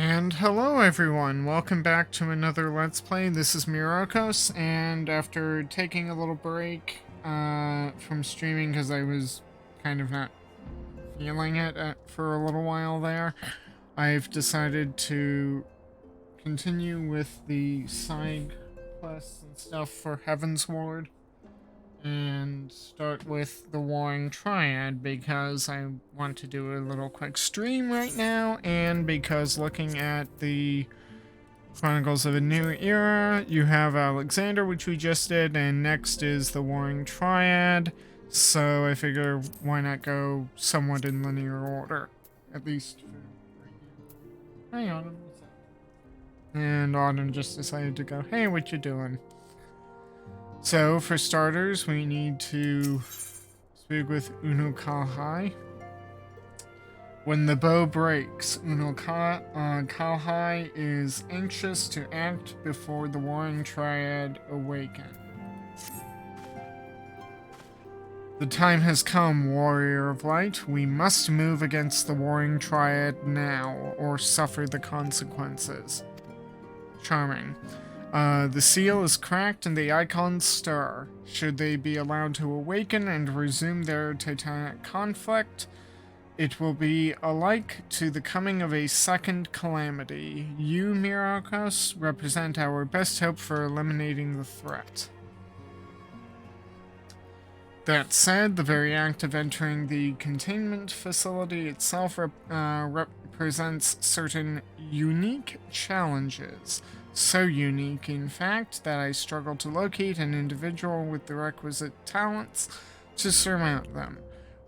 And hello everyone, welcome back to another Let's Play. This is Myrokos, and after taking a little break from streaming because I was kind of not feeling it for a little while there, I've decided to continue with the side quests and stuff for Heaven's Ward and start with the Warring Triad because I want to do a little quick stream right now, and because looking at the Chronicles of a New Era, you have Alexander, which we just did, and next is the Warring Triad, so I figure why not go somewhat in linear order, at least for right now. Hi Autumn, what's up? And Autumn just decided to go, hey, what you doing? So, for starters, we need to speak with Kalhai. When the bow breaks, Kalhai is anxious to act before the Warring Triad awaken. The time has come, Warrior of Light. We must move against the Warring Triad now, or suffer the consequences. Charming. The seal is cracked and the icons stir. Should they be allowed to awaken and resume their titanic conflict, it will be alike to the coming of a second calamity. You, Myrokos, represent our best hope for eliminating the threat. That said, the very act of entering the containment facility itself represents certain unique challenges. So unique, in fact, that I struggle to locate an individual with the requisite talents to surmount them.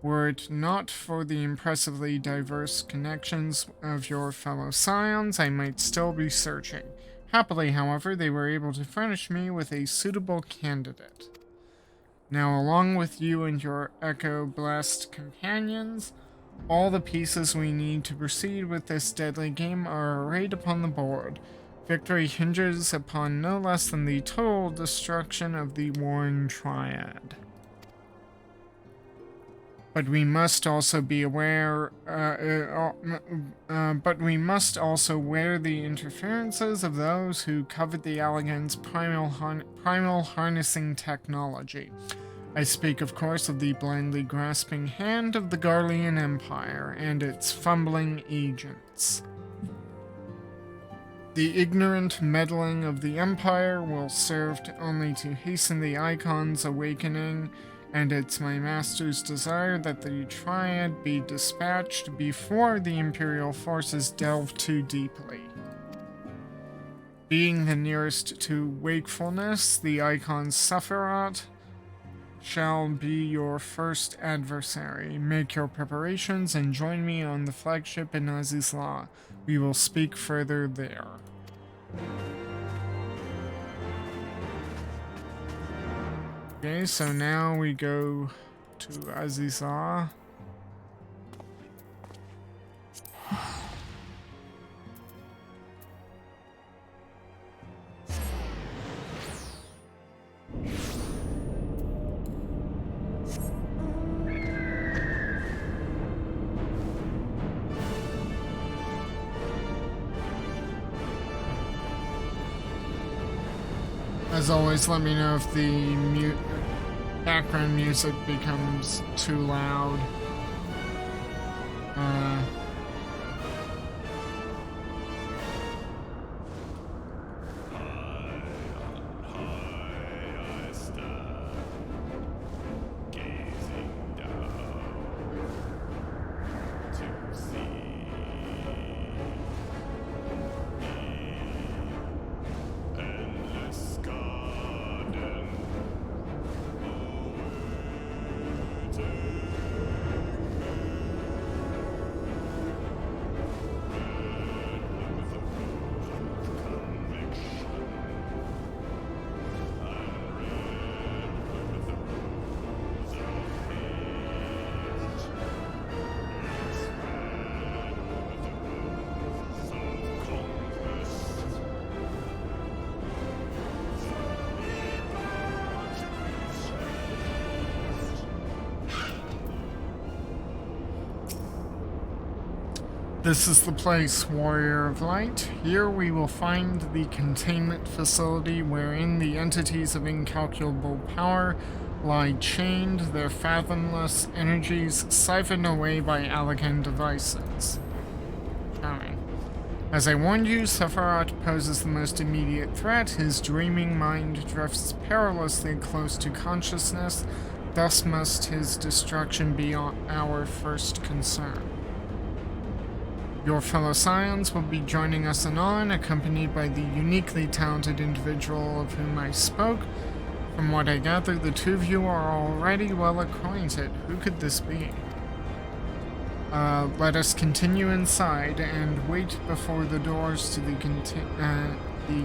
Were it not for the impressively diverse connections of your fellow scions, I might still be searching. Happily, however, they were able to furnish me with a suitable candidate. Now, along with you and your Echo-blessed companions, all the pieces we need to proceed with this deadly game are arrayed upon the board. Victory hinges upon no less than the total destruction of the Warring Triad. But we must also be aware. But we must also wear the interferences of those who covet the Allegan's primal harnessing technology. I speak, of course, of the blindly grasping hand of the Garlean Empire and its fumbling agents. The ignorant meddling of the Empire will serve only to hasten the Icon's awakening, and it's my master's desire that the Triad be dispatched before the Imperial forces delve too deeply. Being the nearest to wakefulness, the Icon's Sephiroth shall be your first adversary. Make your preparations and join me on the flagship in Azizla. We will speak further there. Okay, so now we go to Azizla. As always, let me know if the background music becomes too loud. This is the place, Warrior of Light. Here we will find the containment facility wherein the entities of incalculable power lie chained, their fathomless energies siphoned away by Allegan devices. Charming. As I warned you, Sephiroth poses the most immediate threat. His dreaming mind drifts perilously close to consciousness, thus must his destruction be our first concern. Your fellow Scions will be joining us anon, accompanied by the uniquely talented individual of whom I spoke. From what I gather, the two of you are already well acquainted. Who could this be? Let us continue inside and wait before the doors to the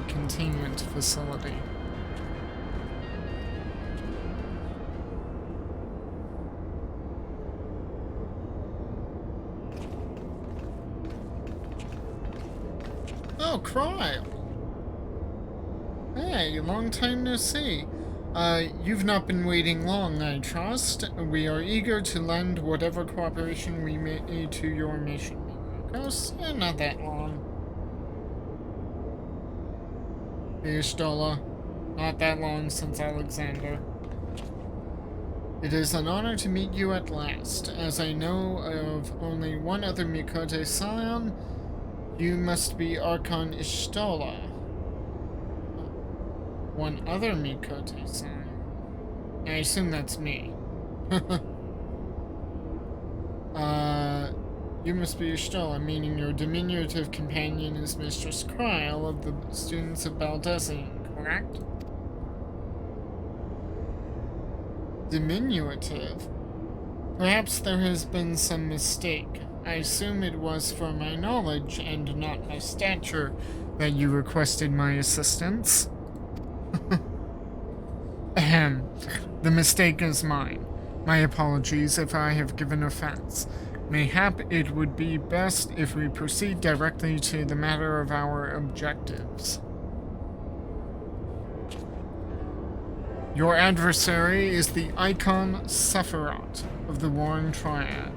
containment facility. Oh, Cryle! Hey, long time no see. You've not been waiting long, I trust. We are eager to lend whatever cooperation we may to your mission, Myrokos. Not that long. Ishtola. Not that long since Alexander. It is an honor to meet you at last. As I know of only one other Mikote Scion, you must be Archon Ishtola. One other Mikote Scion. I assume that's me. You must be Ishtola, meaning your diminutive companion is Mistress Cryle of the students of Baldessian, correct? Diminutive? Perhaps there has been some mistake. I assume it was for my knowledge and not my stature that you requested my assistance. Ahem. The mistake is mine. My apologies if I have given offense. Mayhap it would be best if we proceed directly to the matter of our objectives. Your adversary is the Icon Sephiroth of the Warring Triad.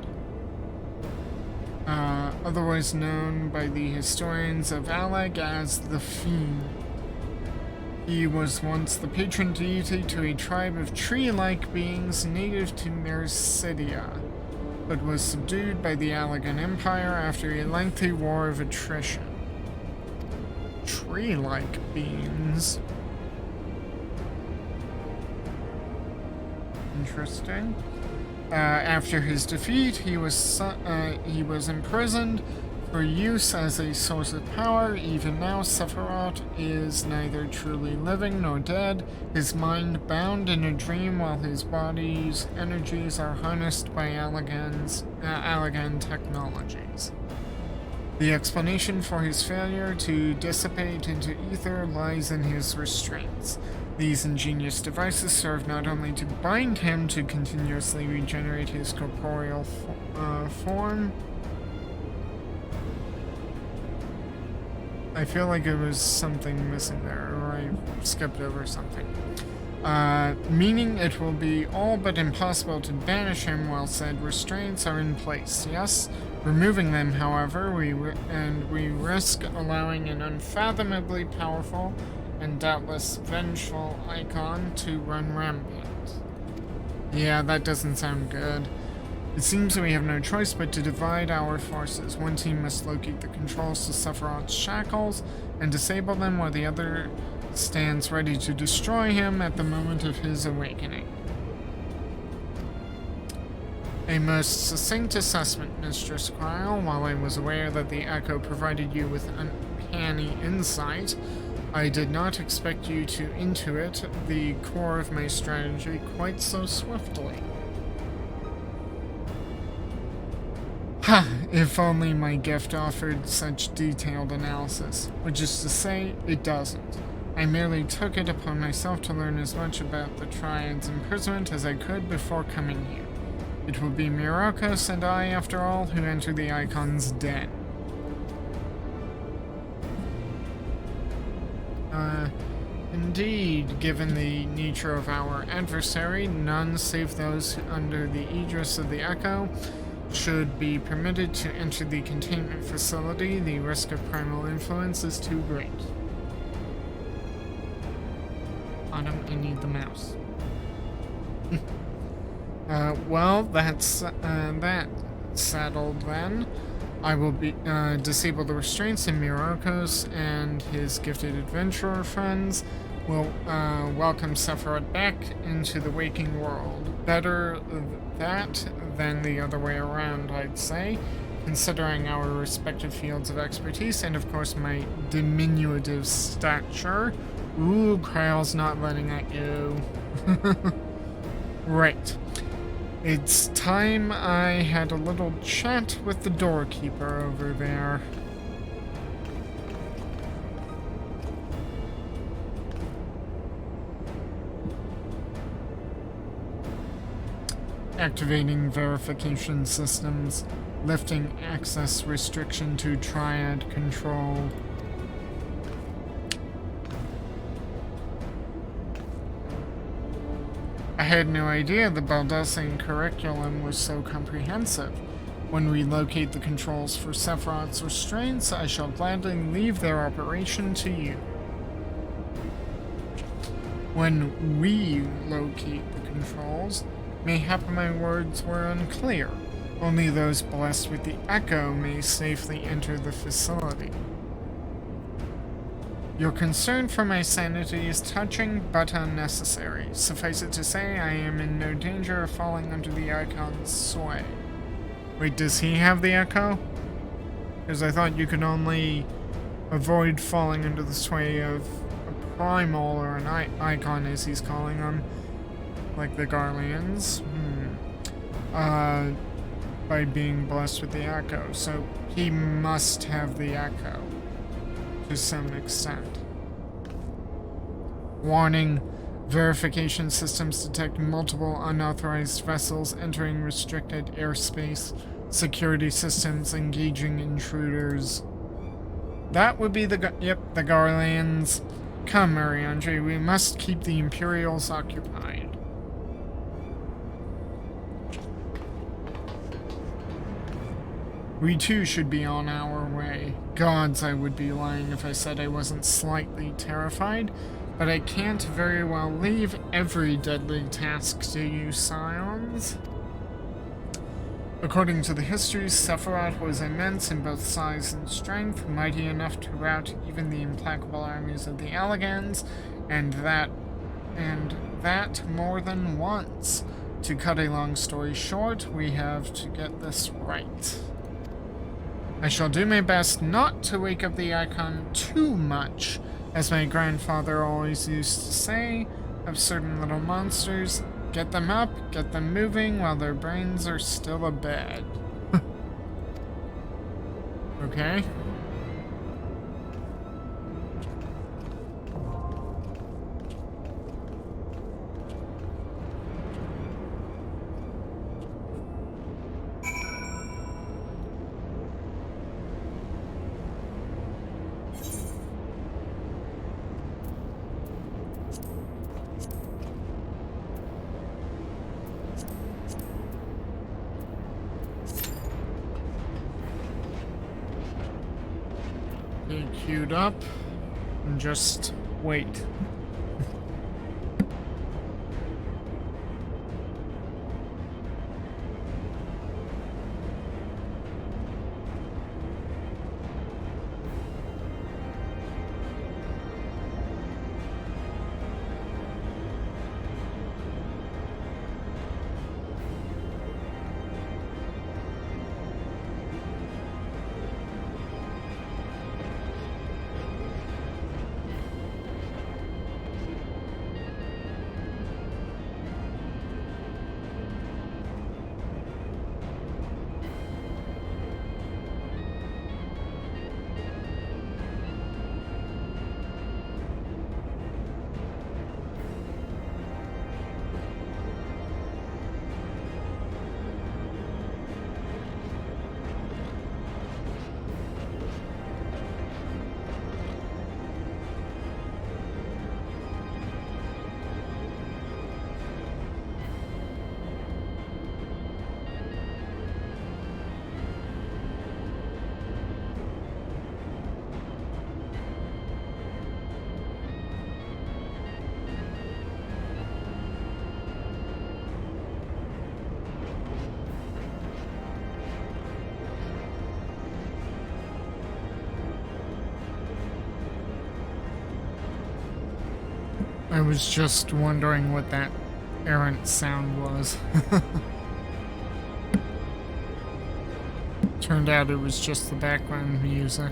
Otherwise known by the historians of Alec as the Fiend. He was once the patron deity to a tribe of tree-like beings native to Mercidia, but was subdued by the Allegan Empire after a lengthy war of attrition. Tree-like beings? Interesting. After his defeat, he was imprisoned for use as a source of power. Even now, Sephiroth is neither truly living nor dead, his mind bound in a dream while his body's energies are harnessed by Allegan technologies. The explanation for his failure to dissipate into ether lies in his restraints. These ingenious devices serve not only to bind him to continuously regenerate his corporeal form. I feel like it was something missing there, or I skipped over something. Meaning it will be all but impossible to banish him while said restraints are in place. Yes, removing them, however, we risk allowing an unfathomably powerful and doubtless vengeful icon to run rampant. Yeah, that doesn't sound good. It seems we have no choice but to divide our forces. One team must locate the controls to Sephiroth's shackles and disable them, while the other stands ready to destroy him at the moment of his awakening. A most succinct assessment, Mistress Cryle. While I was aware that the Echo provided you with uncanny insight, I did not expect you to intuit the core of my strategy quite so swiftly. Ha! If only my gift offered such detailed analysis, which is to say, it doesn't. I merely took it upon myself to learn as much about the Triad's imprisonment as I could before coming here. It will be Myrokos and I, after all, who enter the Icon's den. Indeed, given the nature of our adversary, none save those under the aegis of the Echo, should be permitted to enter the containment facility. The risk of primal influence is too great. Autumn, I need the mouse. Well, that's that settled then. I will be disable the restraints, and Myrokos and his gifted adventurer friends will welcome Sephiroth back into the waking world. Better that than the other way around, I'd say, considering our respective fields of expertise and, of course, my diminutive stature. Ooh, Kryle's not letting that go. Right. It's time I had a little chat with the doorkeeper over there. Activating verification systems, lifting access restriction to Triad control. I had no idea the Baldussian curriculum was so comprehensive. When we locate the controls for Sephiroth's restraints, I shall gladly leave their operation to you. When we locate the controls, mayhap my words were unclear. Only those blessed with the Echo may safely enter the facility. Your concern for my sanity is touching but unnecessary. Suffice it to say, I am in no danger of falling under the Icon's sway. Wait, does he have the Echo? Because I thought you could only avoid falling under the sway of a primal or an Icon, as he's calling them, like the Garleans. By being blessed with the Echo. So he must have the Echo. To some extent. Warning. Verification systems detect multiple unauthorized vessels entering restricted airspace. Security systems engaging intruders. That would be the Garleans. Come, Mariandre, we must keep the Imperials occupied. We too should be on our way. Gods, I would be lying if I said I wasn't slightly terrified, but I can't very well leave every deadly task to you scions. According to the histories, Sephiroth was immense in both size and strength, mighty enough to rout even the implacable armies of the Elegans, and that more than once. To cut a long story short, we have to get this right. I shall do my best not to wake up the Icon too much. As my grandfather always used to say of certain little monsters, get them up, get them moving while their brains are still abed. Okay. Queued up and just wait. I was just wondering what that errant sound was. Turned out it was just the background music.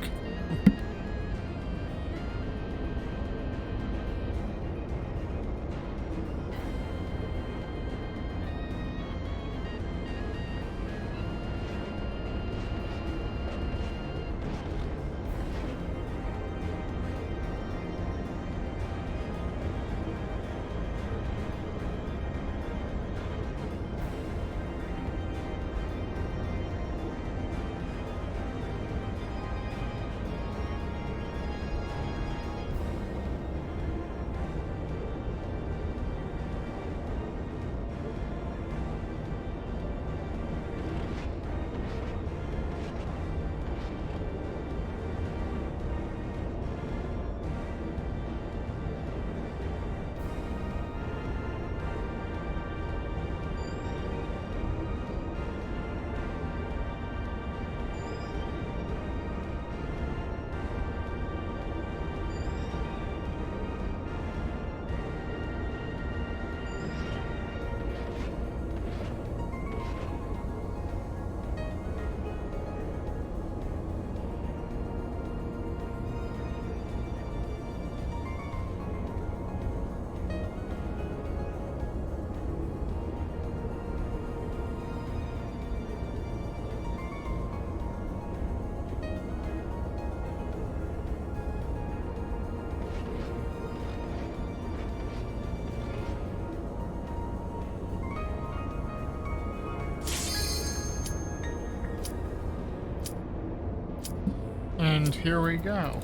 And here we go.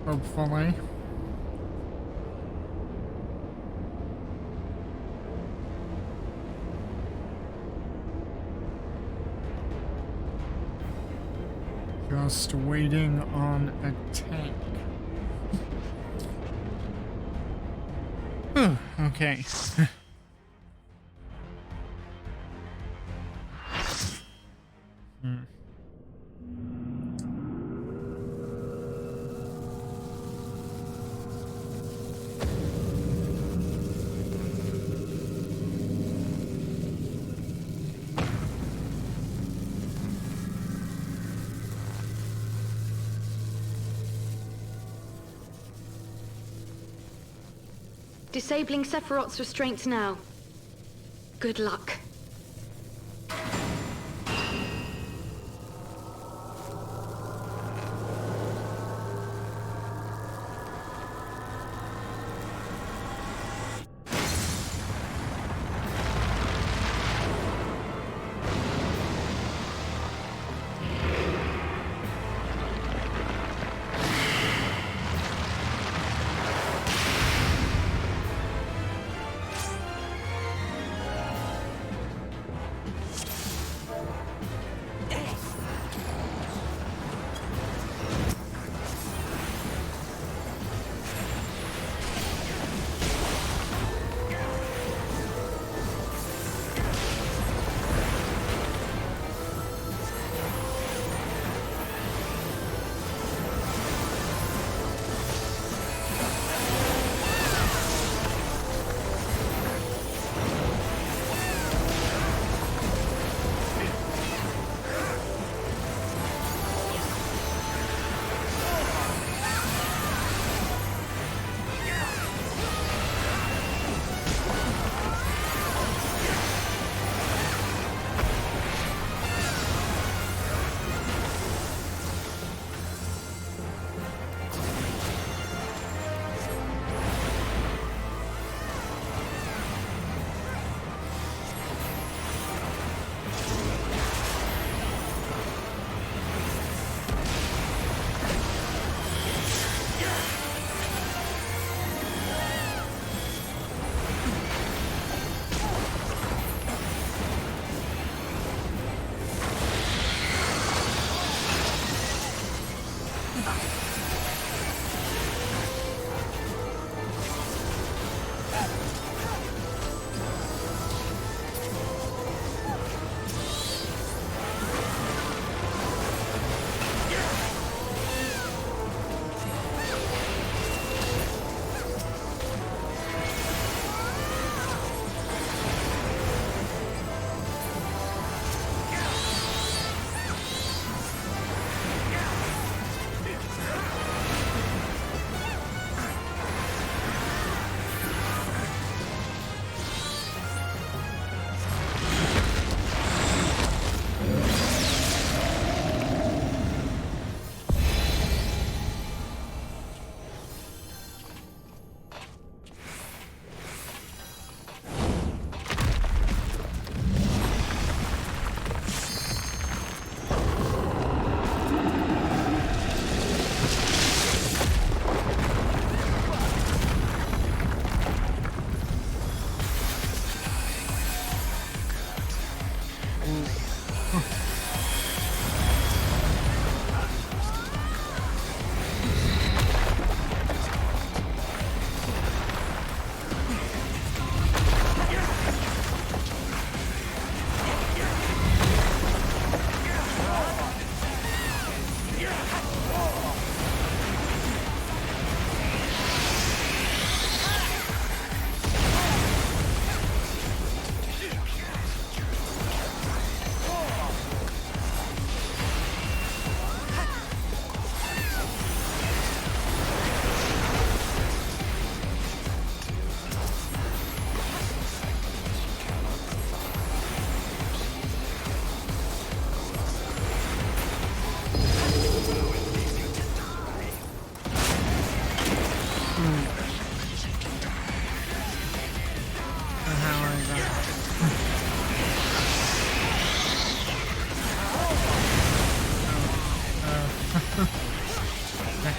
Hopefully. Just waiting on a tank. Whew, okay. Disabling Sephiroth's restraints now. Good luck.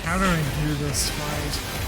How do I do this fight?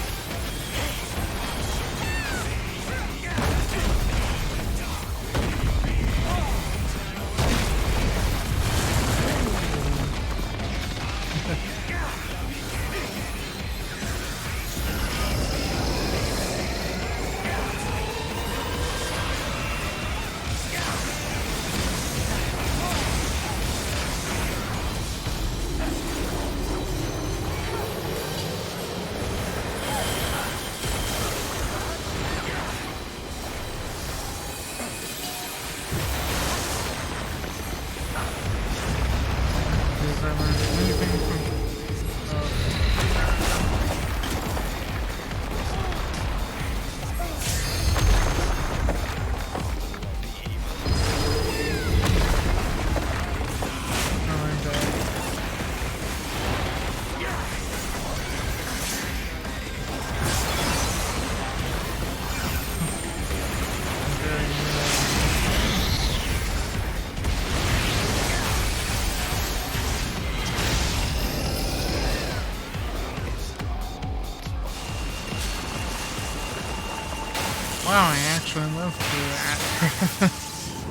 Wow, I actually lived through that.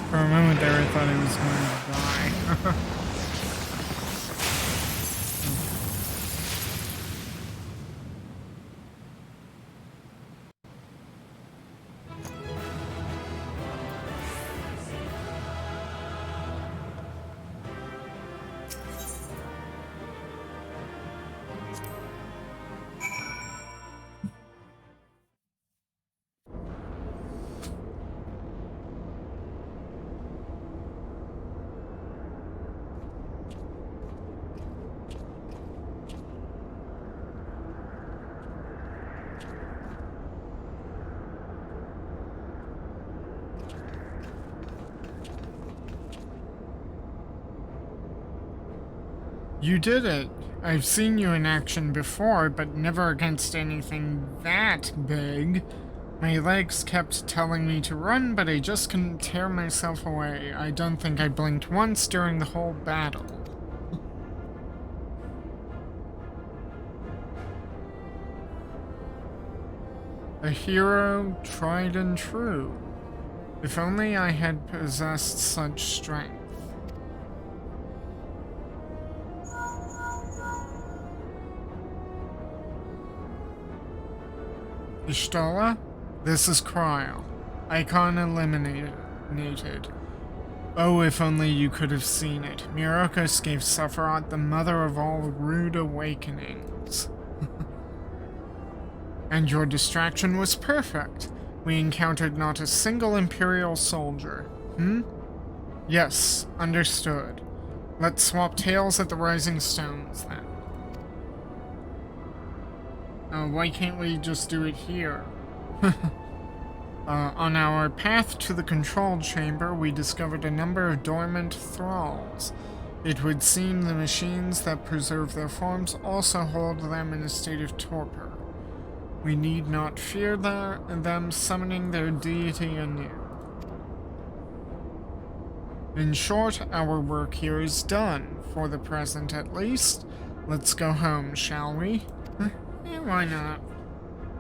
For a moment there, I thought I was going to die. You did it. I've seen you in action before, but never against anything that big. My legs kept telling me to run, but I just couldn't tear myself away. I don't think I blinked once during the whole battle. A hero tried and true. If only I had possessed such strength. Ishtala? This is Cryle. Icon eliminated. Oh, if only you could have seen it. Myrokos gave Sephiroth the mother of all rude awakenings. And your distraction was perfect. We encountered not a single Imperial soldier. Yes, understood. Let's swap tails at the Rising Stones, then. Why can't we just do it here? On our path to the control chamber, we discovered a number of dormant thralls. It would seem the machines that preserve their forms also hold them in a state of torpor. We need not fear them summoning their deity anew. In short, our work here is done, for the present at least. Let's go home, shall we? Why not?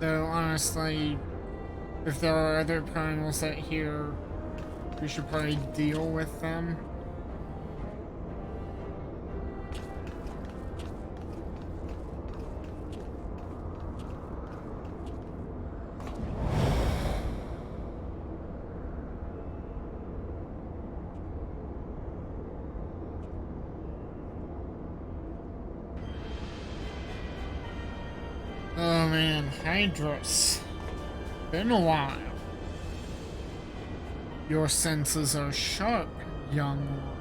Though, honestly, if there are other primals out here, we should probably deal with them. Oh man, Hydrus. Been a while. Your senses are sharp, young one.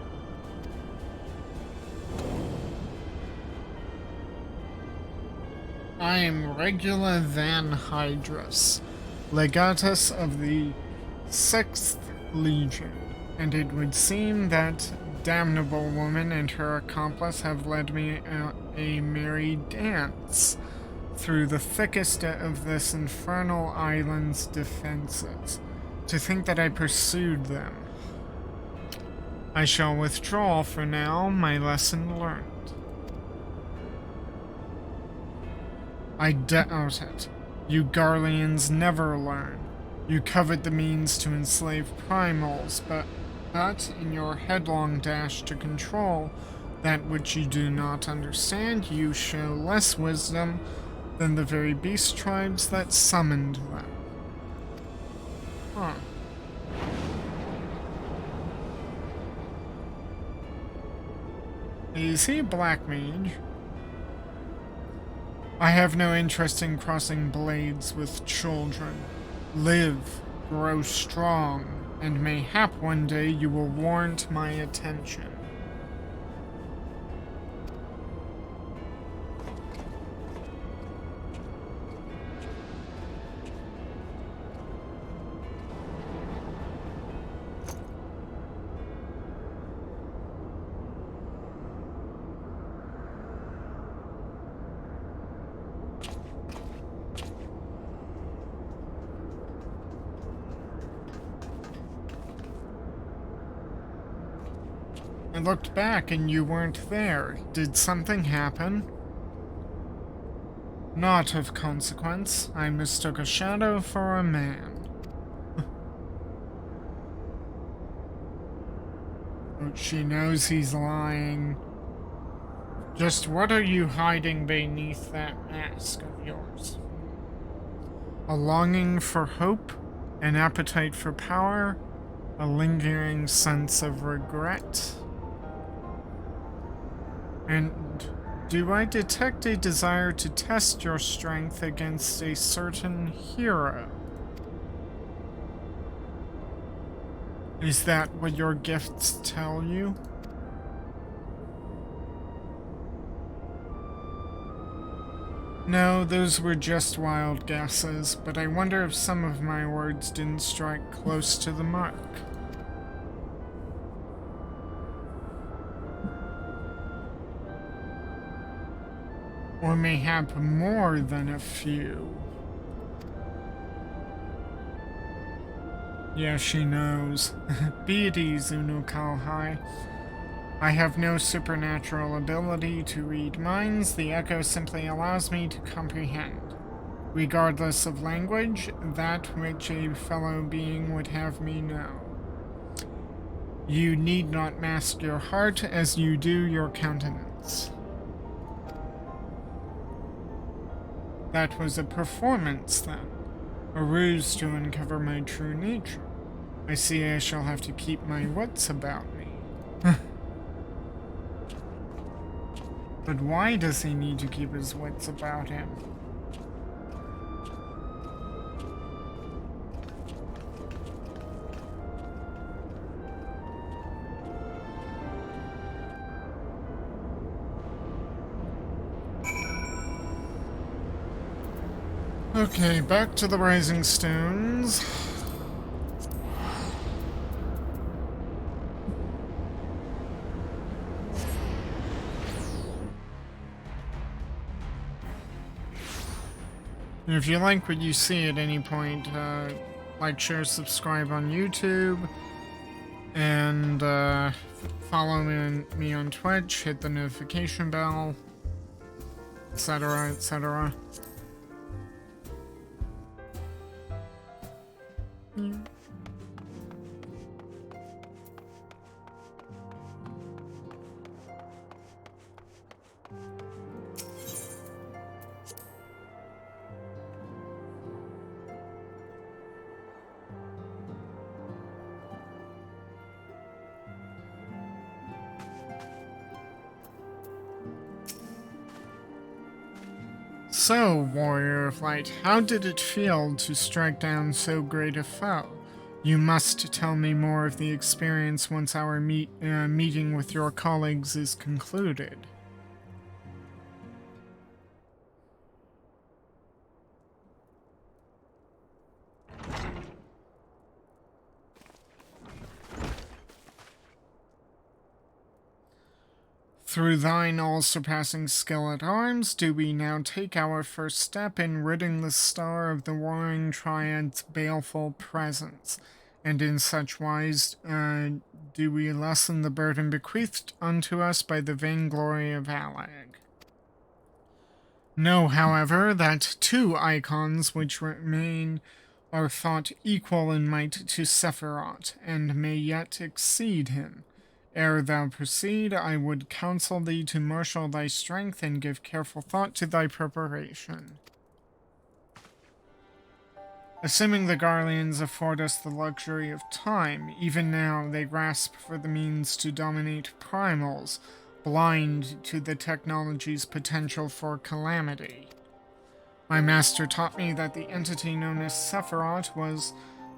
I am Regula Van Hydrus, legatus of the 6th Legion, and it would seem that damnable woman and her accomplice have led me a merry dance through the thickest of this infernal island's defenses. To think that I pursued them. I shall withdraw for now, my lesson learned. I doubt it. You Garleans never learn. You covet the means to enslave primals, but in your headlong dash to control that which you do not understand, you show less wisdom than the very beast tribes that summoned them. Huh. Is he a black mage? I have no interest in crossing blades with children. Live, grow strong, and mayhap one day you will warrant my attention. I looked back and you weren't there. Did something happen? Not of consequence. I mistook a shadow for a man. But she knows he's lying. Just what are you hiding beneath that mask of yours? A longing for hope? An appetite for power? A lingering sense of regret? And do I detect a desire to test your strength against a certain hero? Is that what your gifts tell you? No, those were just wild guesses, but I wonder if some of my words didn't strike close to the mark. Or mayhap more than a few. Yeah, she knows. Be at ease, Unukalhai. I have no supernatural ability to read minds. The echo simply allows me to comprehend, regardless of language, that which a fellow being would have me know. You need not mask your heart as you do your countenance. That was a performance, then. A ruse to uncover my true nature. I see I shall have to keep my wits about me. But why does he need to keep his wits about him? Okay, back to the Rising Stones. If you like what you see at any point, like, share, subscribe on YouTube, and follow me on Twitch, hit the notification bell, etc., etc. So, Warrior of Light, how did it feel to strike down so great a foe? You must tell me more of the experience once our meeting with your colleagues is concluded. Through thine all-surpassing skill at arms, do we now take our first step in ridding the star of the warring Triad's baleful presence, and in such wise do we lessen the burden bequeathed unto us by the vainglory of Allag. Know, however, that two icons which remain are thought equal in might to Sephiroth, and may yet exceed him. Ere thou proceed, I would counsel thee to marshal thy strength and give careful thought to thy preparation. Assuming the Garleans afford us the luxury of time, even now they grasp for the means to dominate primals, blind to the technology's potential for calamity. My master taught me that the entity known as Sephiroth was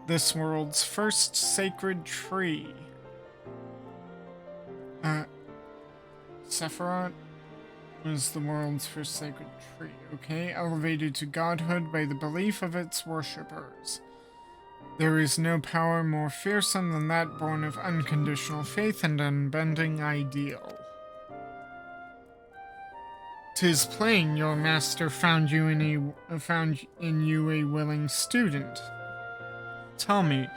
this world's first sacred tree. Sephiroth was the world's first sacred tree, okay? Elevated to godhood by the belief of its worshippers. There is no power more fearsome than that born of unconditional faith and unbending ideal. 'Tis plain your master found in you a willing student. Tell me,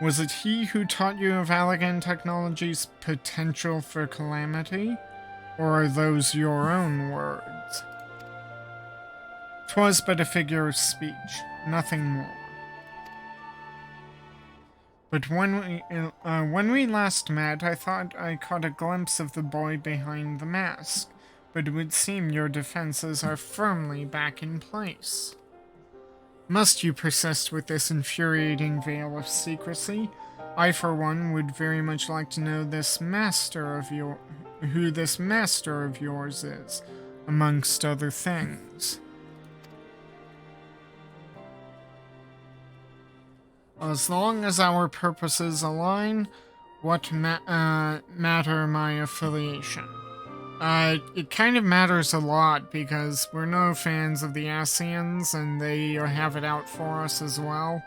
was it he who taught you of Allagan Technology's potential for calamity? Or are those your own words? 'Twas but a figure of speech, nothing more. But when we last met, I thought I caught a glimpse of the boy behind the mask, but it would seem your defenses are firmly back in place. Must you persist with this infuriating veil of secrecy? I, for one, would very much like to know who this master of yours is, amongst other things. As long as our purposes align, what matter my affiliation? It kind of matters a lot because we're no fans of the Asians and they have it out for us as well.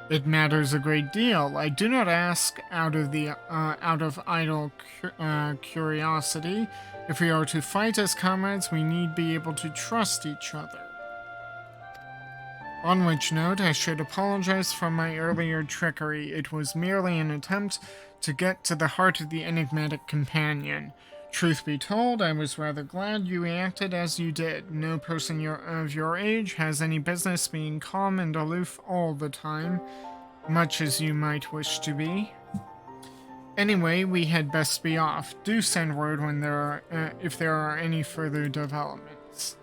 It matters a great deal. I do not ask out of idle curiosity. If we are to fight as comrades, we need be able to trust each other. On which note, I should apologize for my earlier trickery. It was merely an attempt to get to the heart of the enigmatic companion. Truth be told, I was rather glad you reacted as you did. No person of your age has any business being calm and aloof all the time, much as you might wish to be. Anyway, we had best be off. Do send word when if there are any further developments.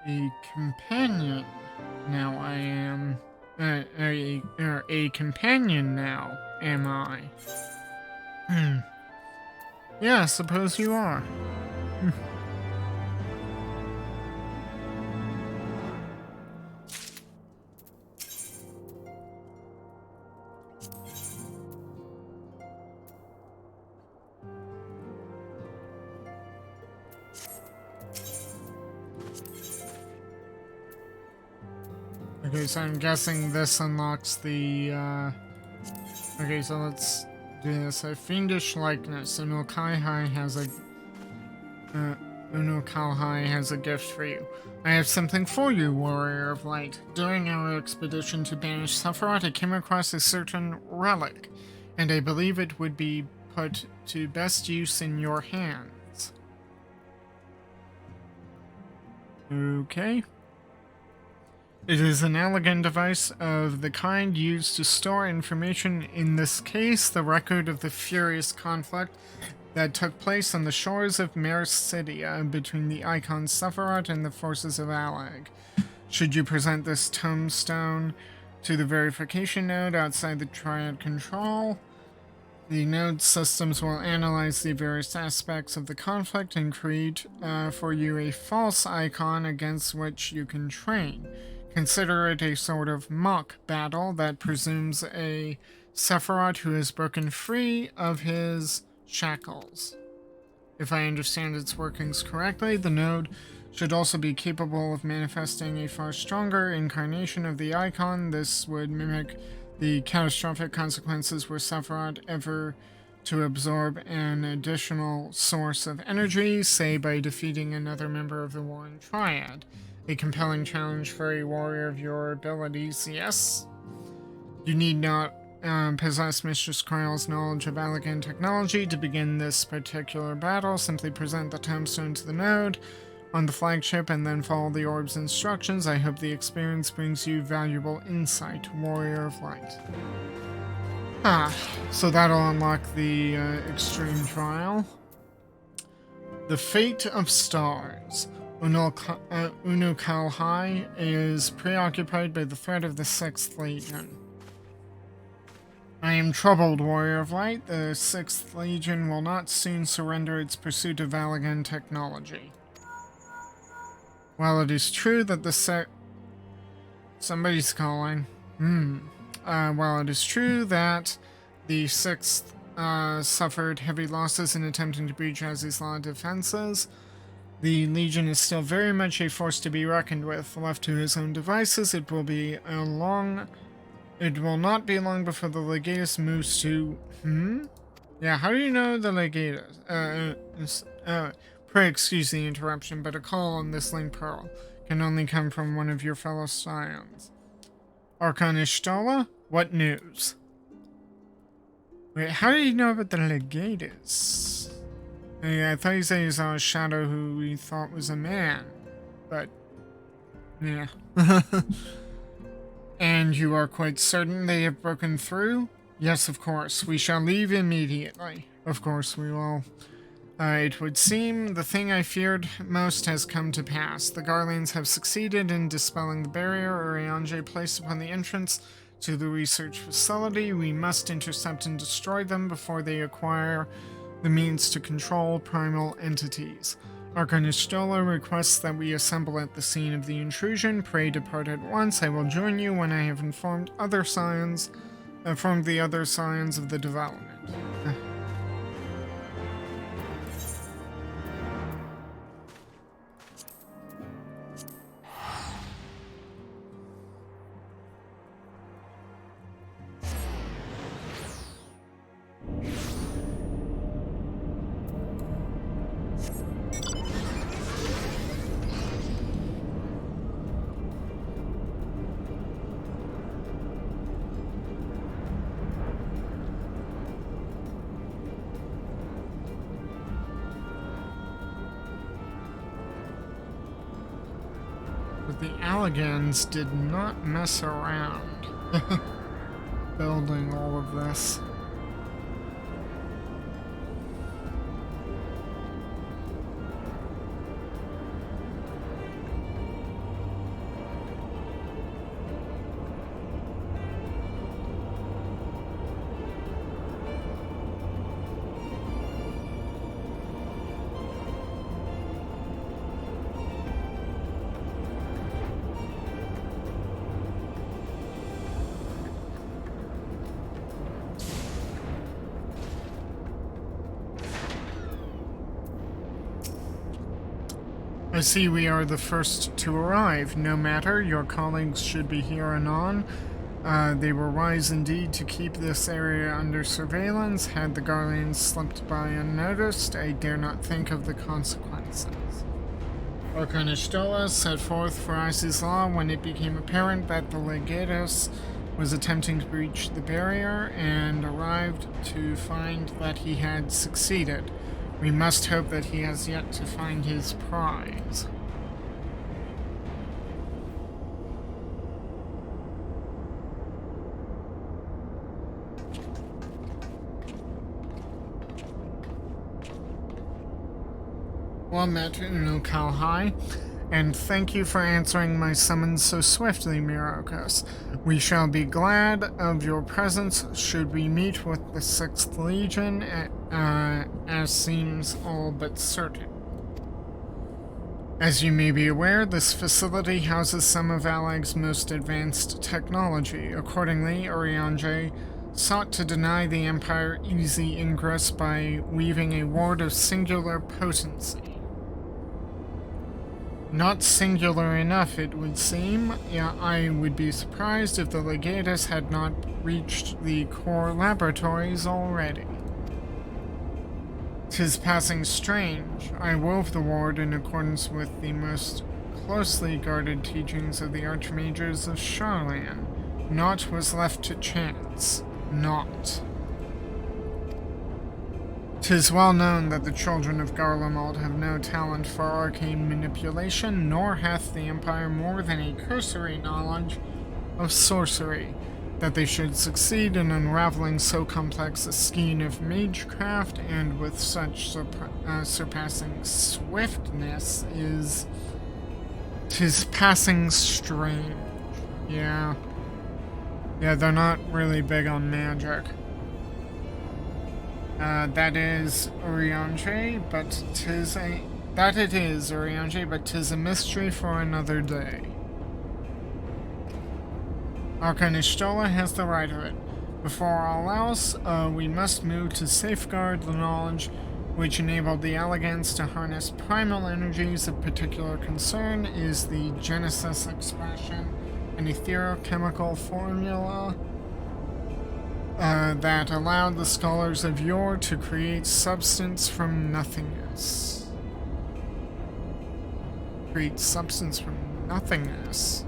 A companion. Now I am... a companion now, am I? Yeah, suppose you are. Okay, so I'm guessing this unlocks the, Okay, so let's do this. A fiendish likeness. Unokalhai has a gift for you. I have something for you, Warrior of Light. During our expedition to banish Sephiroth, I came across a certain relic, and I believe it would be put to best use in your hands. Okay. It is an elegant device of the kind used to store information, in this case, the record of the furious conflict that took place on the shores of Myrokos between the icon Sephiroth and the forces of Allag. Should you present this tombstone to the verification node outside the Triad control, the node systems will analyze the various aspects of the conflict and create for you a false icon against which you can train. Consider it a sort of mock battle that presumes a Sephiroth who has broken free of his shackles. If I understand its workings correctly, the node should also be capable of manifesting a far stronger incarnation of the icon. This would mimic the catastrophic consequences were Sephiroth ever to absorb an additional source of energy, say by defeating another member of the Warring Triad. A compelling challenge for a warrior of your abilities, yes? You need not possess Mistress Coil's knowledge of Allegan technology to begin this particular battle. Simply present the tombstone to the node on the flagship and then follow the orb's instructions. I hope the experience brings you valuable insight, Warrior of Light. So that'll unlock the extreme trial. The Fate of Stars. Unukalhai is preoccupied by the threat of the 6th Legion. I am troubled, Warrior of Light. The 6th Legion will not soon surrender its pursuit of Allegan technology. While it is true that the Somebody's calling. While it is true that the 6th suffered heavy losses in attempting to breach Azizla defenses, the Legion is still very much a force to be reckoned with. Left to his own devices, it will not be long before the Legatus moves to... Yeah, how do you know the Legatus? Pray excuse the interruption, but a call on this link pearl can only come from one of your fellow Scions. Arkanishtola? What news? Wait, how do you know about the Legatus? I thought you said you saw a shadow who we thought was a man, but... yeah. And you are quite certain they have broken through? Yes, of course. We shall leave immediately. Of course we will. It would seem the thing I feared most has come to pass. The Garleans have succeeded in dispelling the barrier Urianger placed upon the entrance to the research facility. We must intercept and destroy them before they acquire the means to control primal entities. Arkanishtola requests that we assemble at the scene of the intrusion. Pray depart at once. I will join you when I have informed the other Scions of the development. But the Allegans did not mess around building all of this. I see we are the first to arrive. No matter, your colleagues should be here anon. They were wise indeed to keep this area under surveillance. Had the Garleans slipped by unnoticed, I dare not think of the consequences. Arkanishtola set forth for Azizla when it became apparent that the Legatus was attempting to breach the barrier, and arrived to find that he had succeeded. We must hope that he has yet to find his prize. Well met, Unukalhai, and thank you for answering my summons so swiftly, Myrokos. We shall be glad of your presence should we meet with the 6th Legion, as seems all but certain. As you may be aware, this facility houses some of Alleg's most advanced technology. Accordingly, Urianger sought to deny the Empire easy ingress by weaving a ward of singular potency. Not singular enough, it would seem. Yeah, I would be surprised if the Legatus had not reached the core laboratories already. 'Tis passing strange. I wove the ward in accordance with the most closely guarded teachings of the Archmages of Charlan. Naught was left to chance. Naught. 'Tis well known that the children of Garlemald have no talent for arcane manipulation, nor hath the Empire more than a cursory knowledge of sorcery. That they should succeed in unraveling so complex a skein of magecraft and with such surpassing swiftness is... 'tis passing strange. Yeah, they're not really big on magic. That is Urianger, but 'tis a... That it is, Urianger, but 'tis a mystery for another day. Arcanishtola has the right of it. Before all else, we must move to safeguard the knowledge which enabled the Elegants to harness primal energies. Of particular concern is the Genesis expression, an etherochemical formula that allowed the scholars of yore to create substance from nothingness. Create substance from nothingness?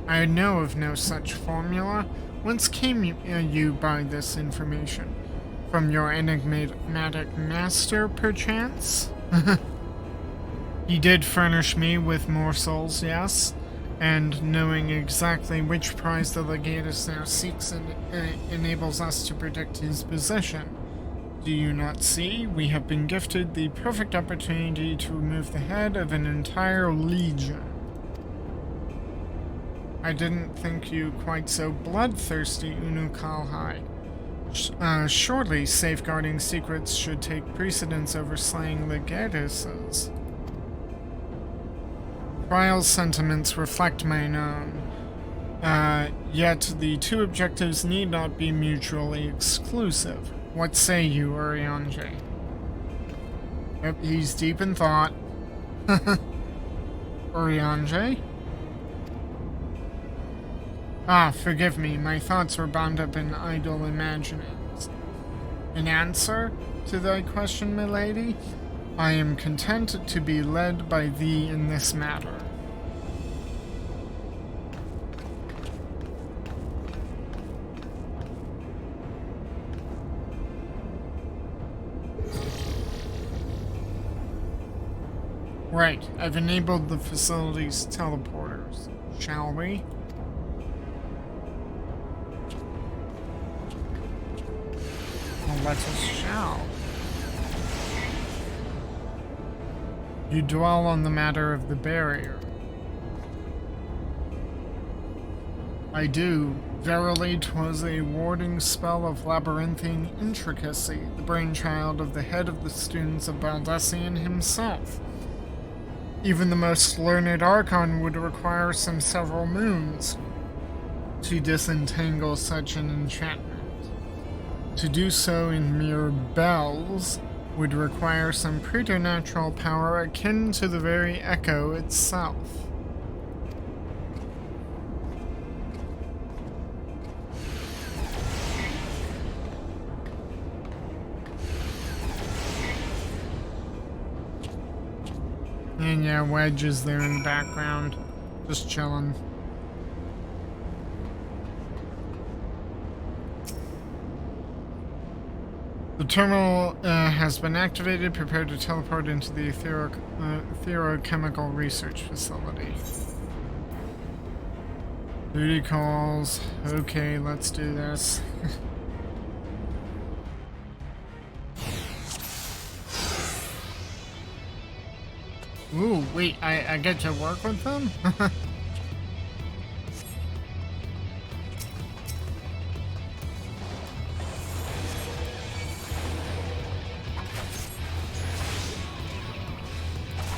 I know of no such formula. Whence came you by this information? From your enigmatic master, perchance? He did furnish me with morsels, yes, and knowing exactly which prize the Legatus now seeks enables us to predict his position. Do you not see? We have been gifted the perfect opportunity to remove the head of an entire legion. I didn't think you quite so bloodthirsty, Unu Kalhai. Surely safeguarding secrets should take precedence over slaying Legatuses. Trial's sentiments reflect mine own. Yet the two objectives need not be mutually exclusive. What say you, Urianger? Yep, he's deep in thought. Urianger? Ah, forgive me, my thoughts were bound up in idle imaginings. In answer to thy question, milady, I am content to be led by thee in this matter. Right, I've enabled the facility's teleporters. Shall we? Let us shall. You dwell on the matter of the barrier. I do. Verily, 'twas a warding spell of labyrinthine intricacy, the brainchild of the head of the students of Baldessian himself. Even the most learned Archon would require some several moons to disentangle such an enchantment. To do so in mere bells would require some preternatural power akin to the very echo itself. And yeah, Wedge is there in the background, just chilling. The terminal has been activated. Prepare to teleport into the etherochemical research facility. Duty calls. Okay, let's do this. Ooh, wait, I get to work with them?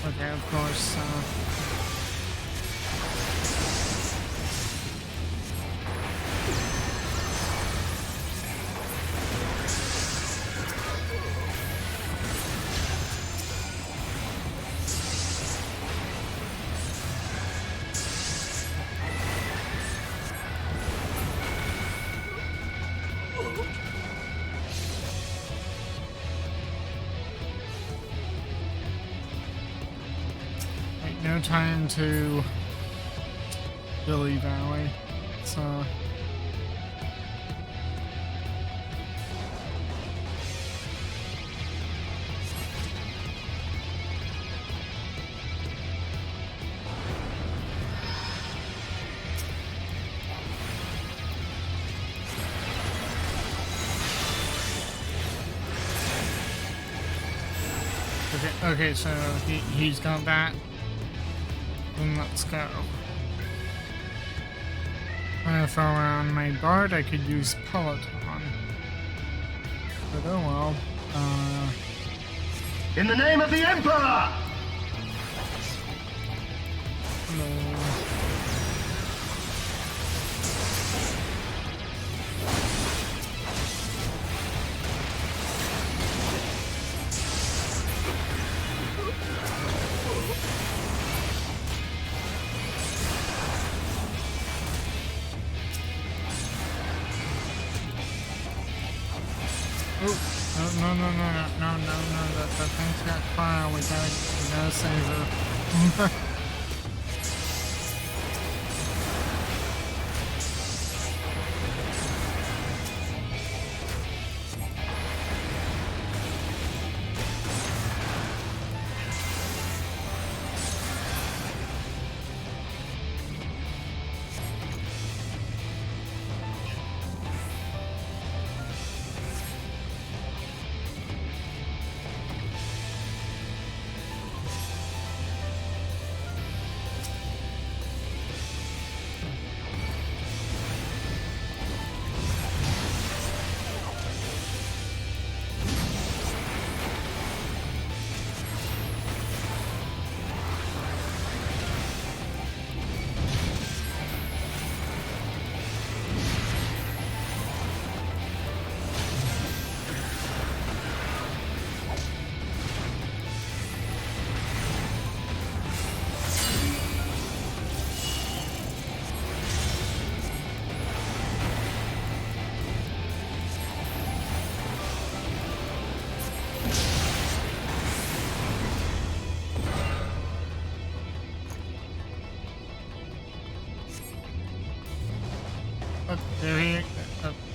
Okay, of course. time to Lily Valley. So okay, so he's got that. Then let's go. If I were on my Bard, I could use Peloton. But oh well. In the name of the Emperor! Hello. No, that thing's got fire, we gotta save her.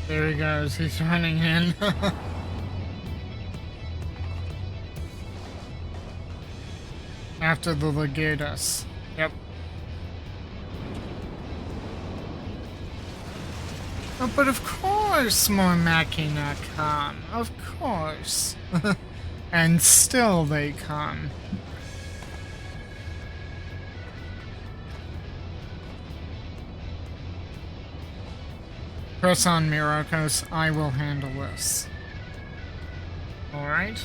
There he goes. He's running in. After the Legatus. Yep. Oh, but of course more Machina come. Of course. And still they come. Press on, Myrokos. I will handle this. Alright.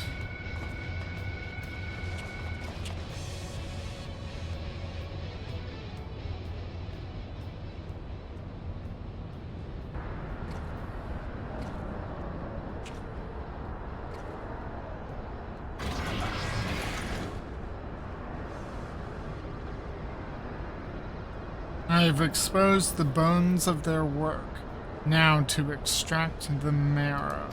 I have exposed the bones of their work. Now to extract the marrow.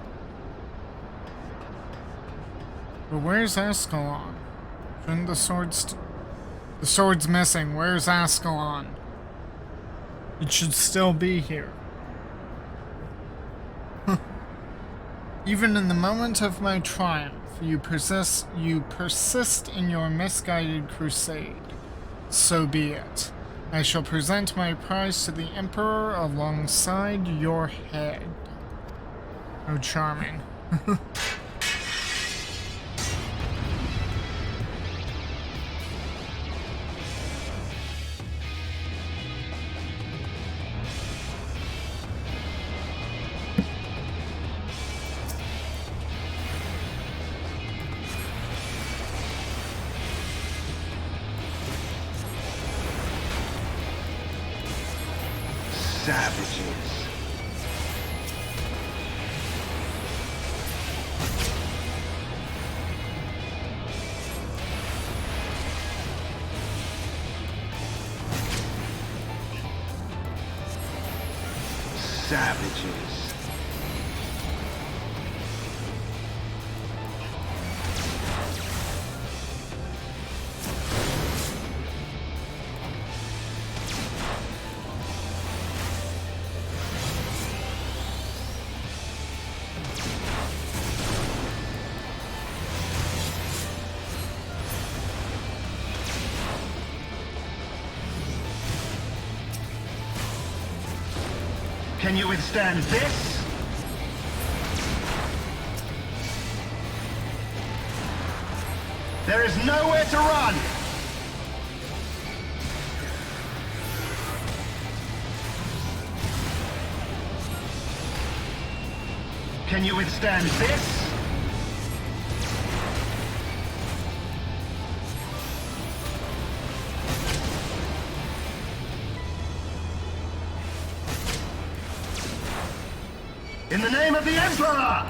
But where's Ascalon? Shouldn't the sword's missing. Where's Ascalon? It should still be here. Even in the moment of my triumph, you persist in your misguided crusade. So be it. I shall present my prize to the Emperor alongside your head. Oh, charming. Savages. Savages. Can you withstand this? There is nowhere to run! Can you withstand this? In the name of the Emperor!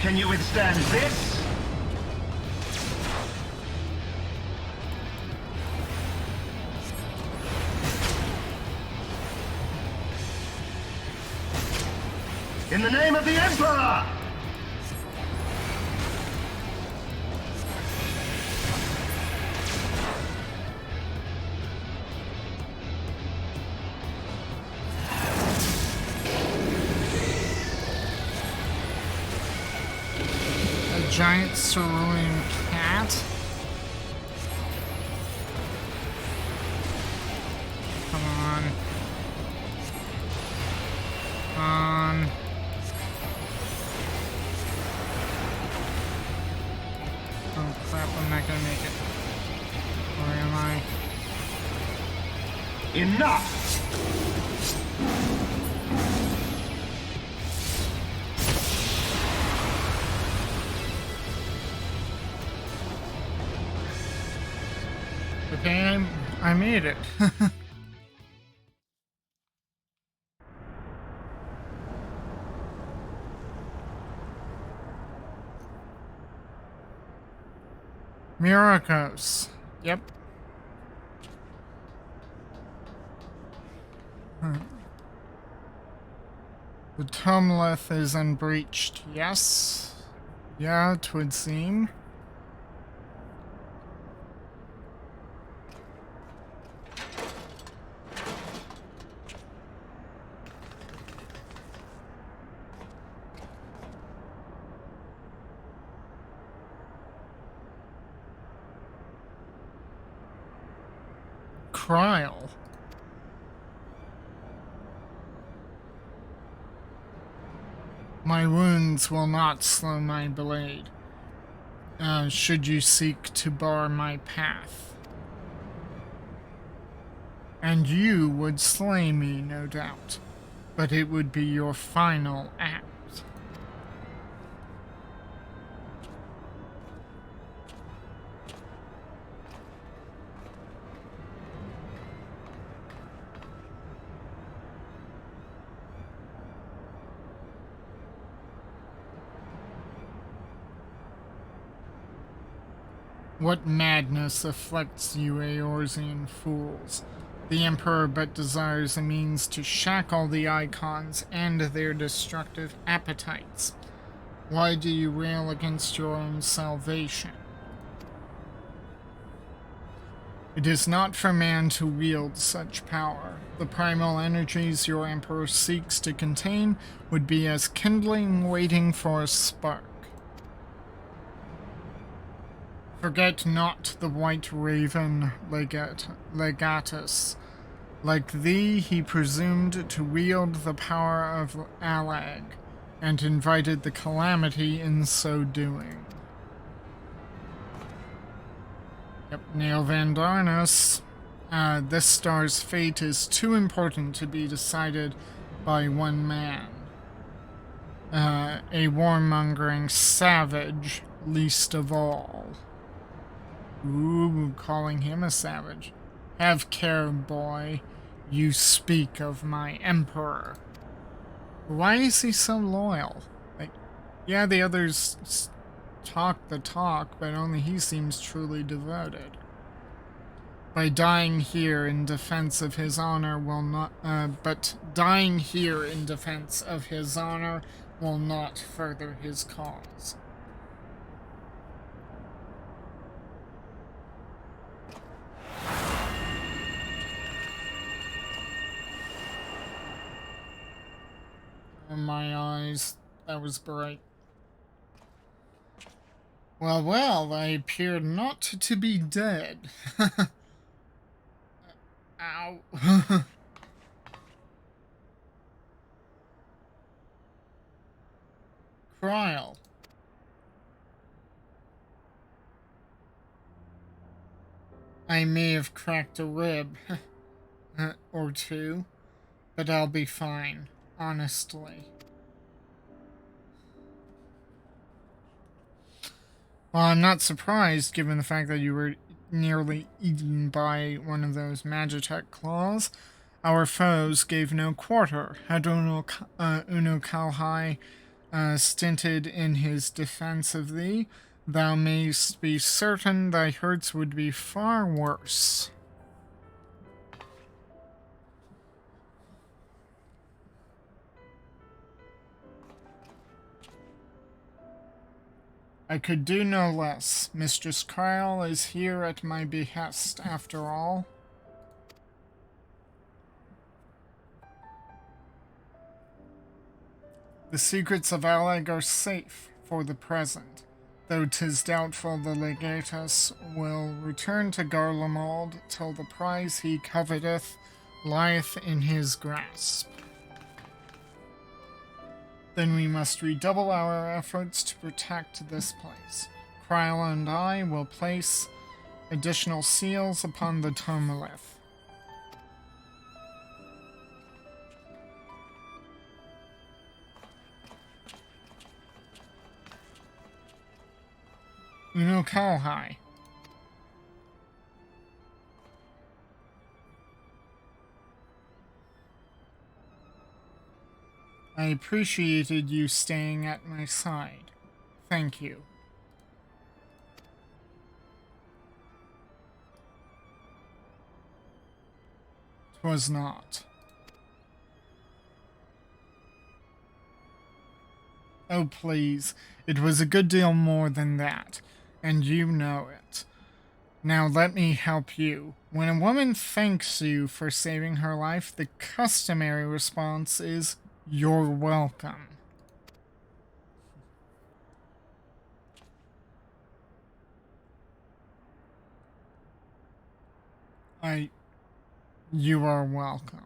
Can you withstand this? In the name of the Emperor! Giant cerulean cat. Come on. Oh crap, I'm not gonna make it. Where am I? Enough! Okay, I made it. Myrokos. Yep. The Tomleth is unbreached. Yes. Yeah, it would seem. Trial. My wounds will not slow my blade, should you seek to bar my path. And you would slay me, no doubt, but it would be your final act. What madness afflicts you, Eorzean fools? The Emperor but desires a means to shackle the Icons and their destructive appetites. Why do you rail against your own salvation? It is not for man to wield such power. The primal energies your Emperor seeks to contain would be as kindling waiting for a spark. Forget not the white raven legatus. Like thee, he presumed to wield the power of Alag, and invited the calamity in so doing. Yep, Neil Van Darnus. This star's fate is too important to be decided by one man. A warmongering savage, least of all. Ooh, calling him a savage. Have care, boy. You speak of my emperor. Why is he so loyal? Like, yeah, the others talk the talk, but only he seems truly devoted. By dying here in defense of his honor will not, dying here in defense of his honor will not further his cause. Oh, my eyes, that was bright. Well, well, I appear not to be dead. Ow. Cryle. I may have cracked a rib or two, but I'll be fine, honestly. Well, I'm not surprised given the fact that you were nearly eaten by one of those Magitech claws. Our foes gave no quarter. Had Uno Kalhai stinted in his defense of thee, thou mayst be certain thy hurts would be far worse. I could do no less. Mistress Cryle is here at my behest, after all. The secrets of Alleg are safe for the present, though 'tis doubtful the legatus will return to Garlemald till the prize he coveteth lieth in his grasp. Then we must redouble our efforts to protect this place. Cryle and I will place additional seals upon the tomolith. Uno Kalhai. I appreciated you staying at my side. Thank you. 'Twas not. Oh, please, it was a good deal more than that, and you know it. Now let me help you. When a woman thanks you for saving her life, the customary response is, "You're welcome." You are welcome.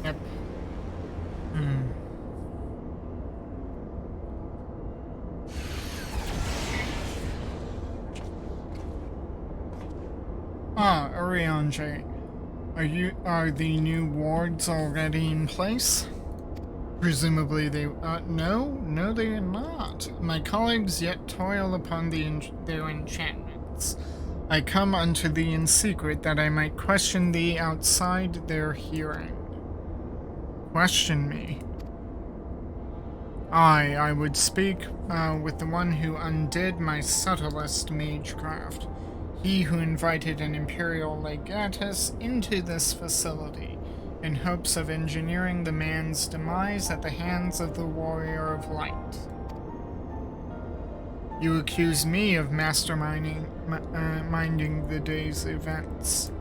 Yep. Ah, Arianje. Are the new wards already in place? Presumably they, no they are not. My colleagues yet toil upon their enchantments. I come unto thee in secret that I might question thee outside their hearing. Question me. I would speak with the one who undid my subtlest magecraft. He who invited an imperial legatus into this facility in hopes of engineering the man's demise at the hands of the warrior of light. You accuse me of masterminding the day's events.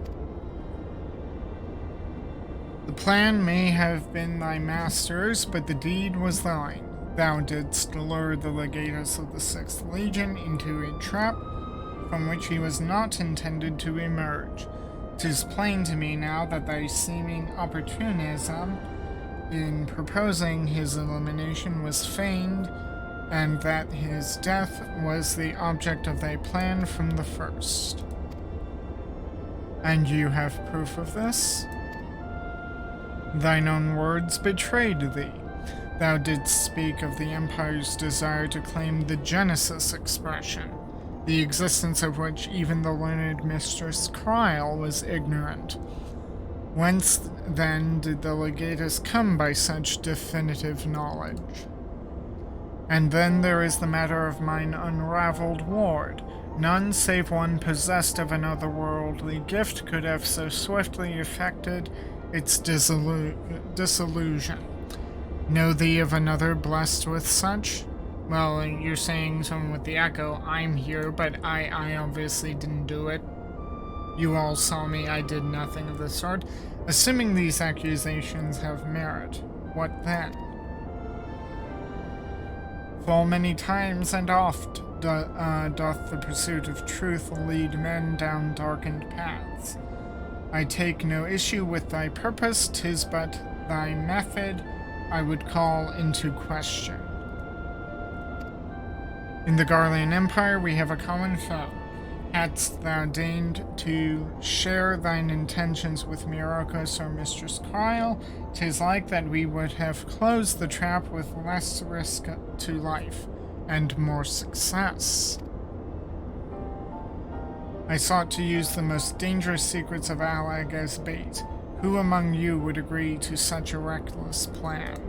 The plan may have been thy master's, but the deed was thine. Thou didst lure the legatus of the 6th Legion into a trap from which he was not intended to emerge. 'Tis plain to me now that thy seeming opportunism in proposing his elimination was feigned, and that his death was the object of thy plan from the first. And you have proof of this? Thine own words betrayed thee. Thou didst speak of the Empire's desire to claim the Genesis expression, the existence of which even the learned Mistress Cryle was ignorant. Whence then did the legatus come by such definitive knowledge? And then there is the matter of mine unraveled ward. None save one possessed of an otherworldly gift could have so swiftly effected its dissolution. Know thee of another blessed with such? Well, you're saying someone with the echo. I'm here, but I obviously didn't do it. You all saw me, I did nothing of the sort. Assuming these accusations have merit, what then? Full many times and oft doth the pursuit of truth lead men down darkened paths. I take no issue with thy purpose, 'tis but thy method I would call into question. In the Garlean Empire we have a common foe. Hadst thou deigned to share thine intentions with Myrokos or Mistress Cryle, 'tis like that we would have closed the trap with less risk to life, and more success. I sought to use the most dangerous secrets of Alag as bait. Who among you would agree to such a reckless plan?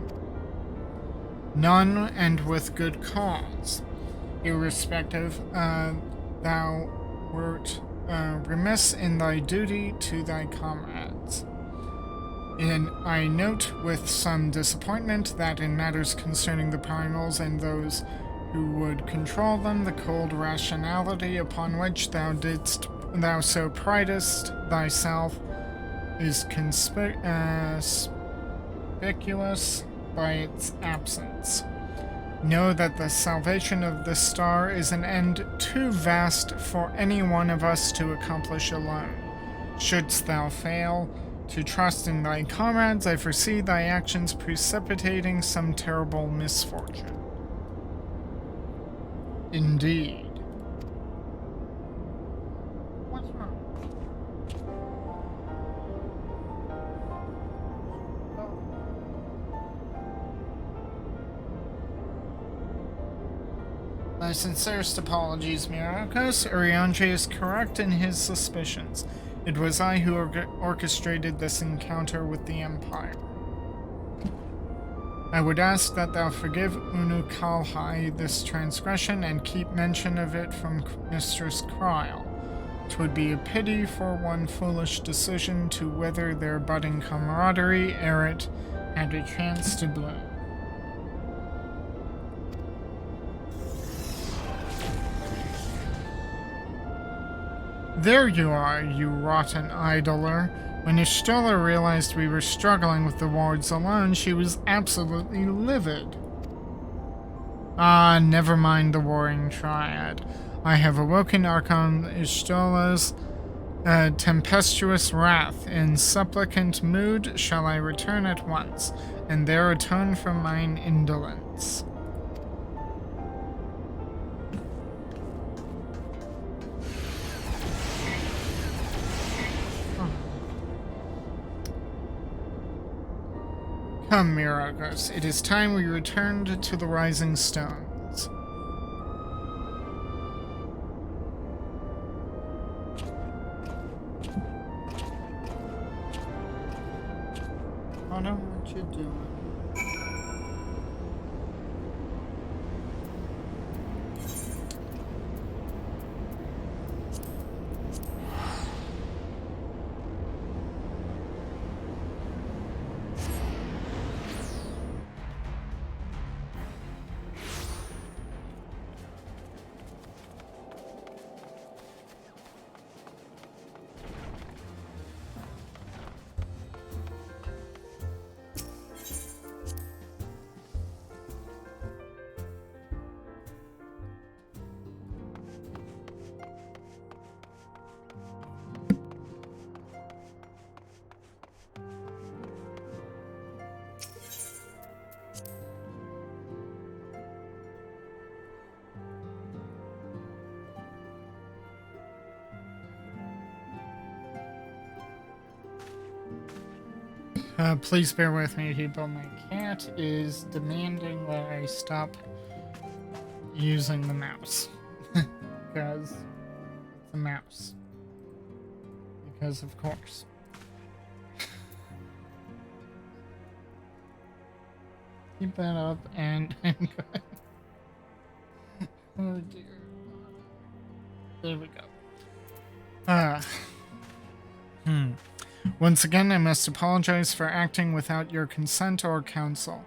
None, and with good cause. Irrespective, thou wert remiss in thy duty to thy comrades. And I note with some disappointment that in matters concerning the primals and those who would control them, the cold rationality upon which thou so pridest thyself is conspicuous by its absence. Know that the salvation of this star is an end too vast for any one of us to accomplish alone. Shouldst thou fail to trust in thy comrades, I foresee thy actions precipitating some terrible misfortune. Indeed. What's wrong? My sincerest apologies, Myrokos. Uriange is correct in his suspicions. It was I who orchestrated this encounter with the Empire. I would ask that thou forgive Unu Kalhai this transgression and keep mention of it from Mistress Cryle. 'Twould be a pity for one foolish decision to wither their budding camaraderie ere it had a chance to bloom. There you are, you rotten idler. When Ishtola realized we were struggling with the wards alone, she was absolutely livid. Ah, never mind the warring Triad. I have awoken Archon Ishtola's tempestuous wrath. In supplicant mood shall I return at once, and there atone for mine indolence. Come, Myrokos, it is time we returned to the Rising Stones. I know what you're doing. Please bear with me, people. My cat is demanding that I stop using the mouse. Because it's a mouse. Because of course. Keep that up and I'm good. Oh dear. There we go. Once again, I must apologize for acting without your consent or counsel.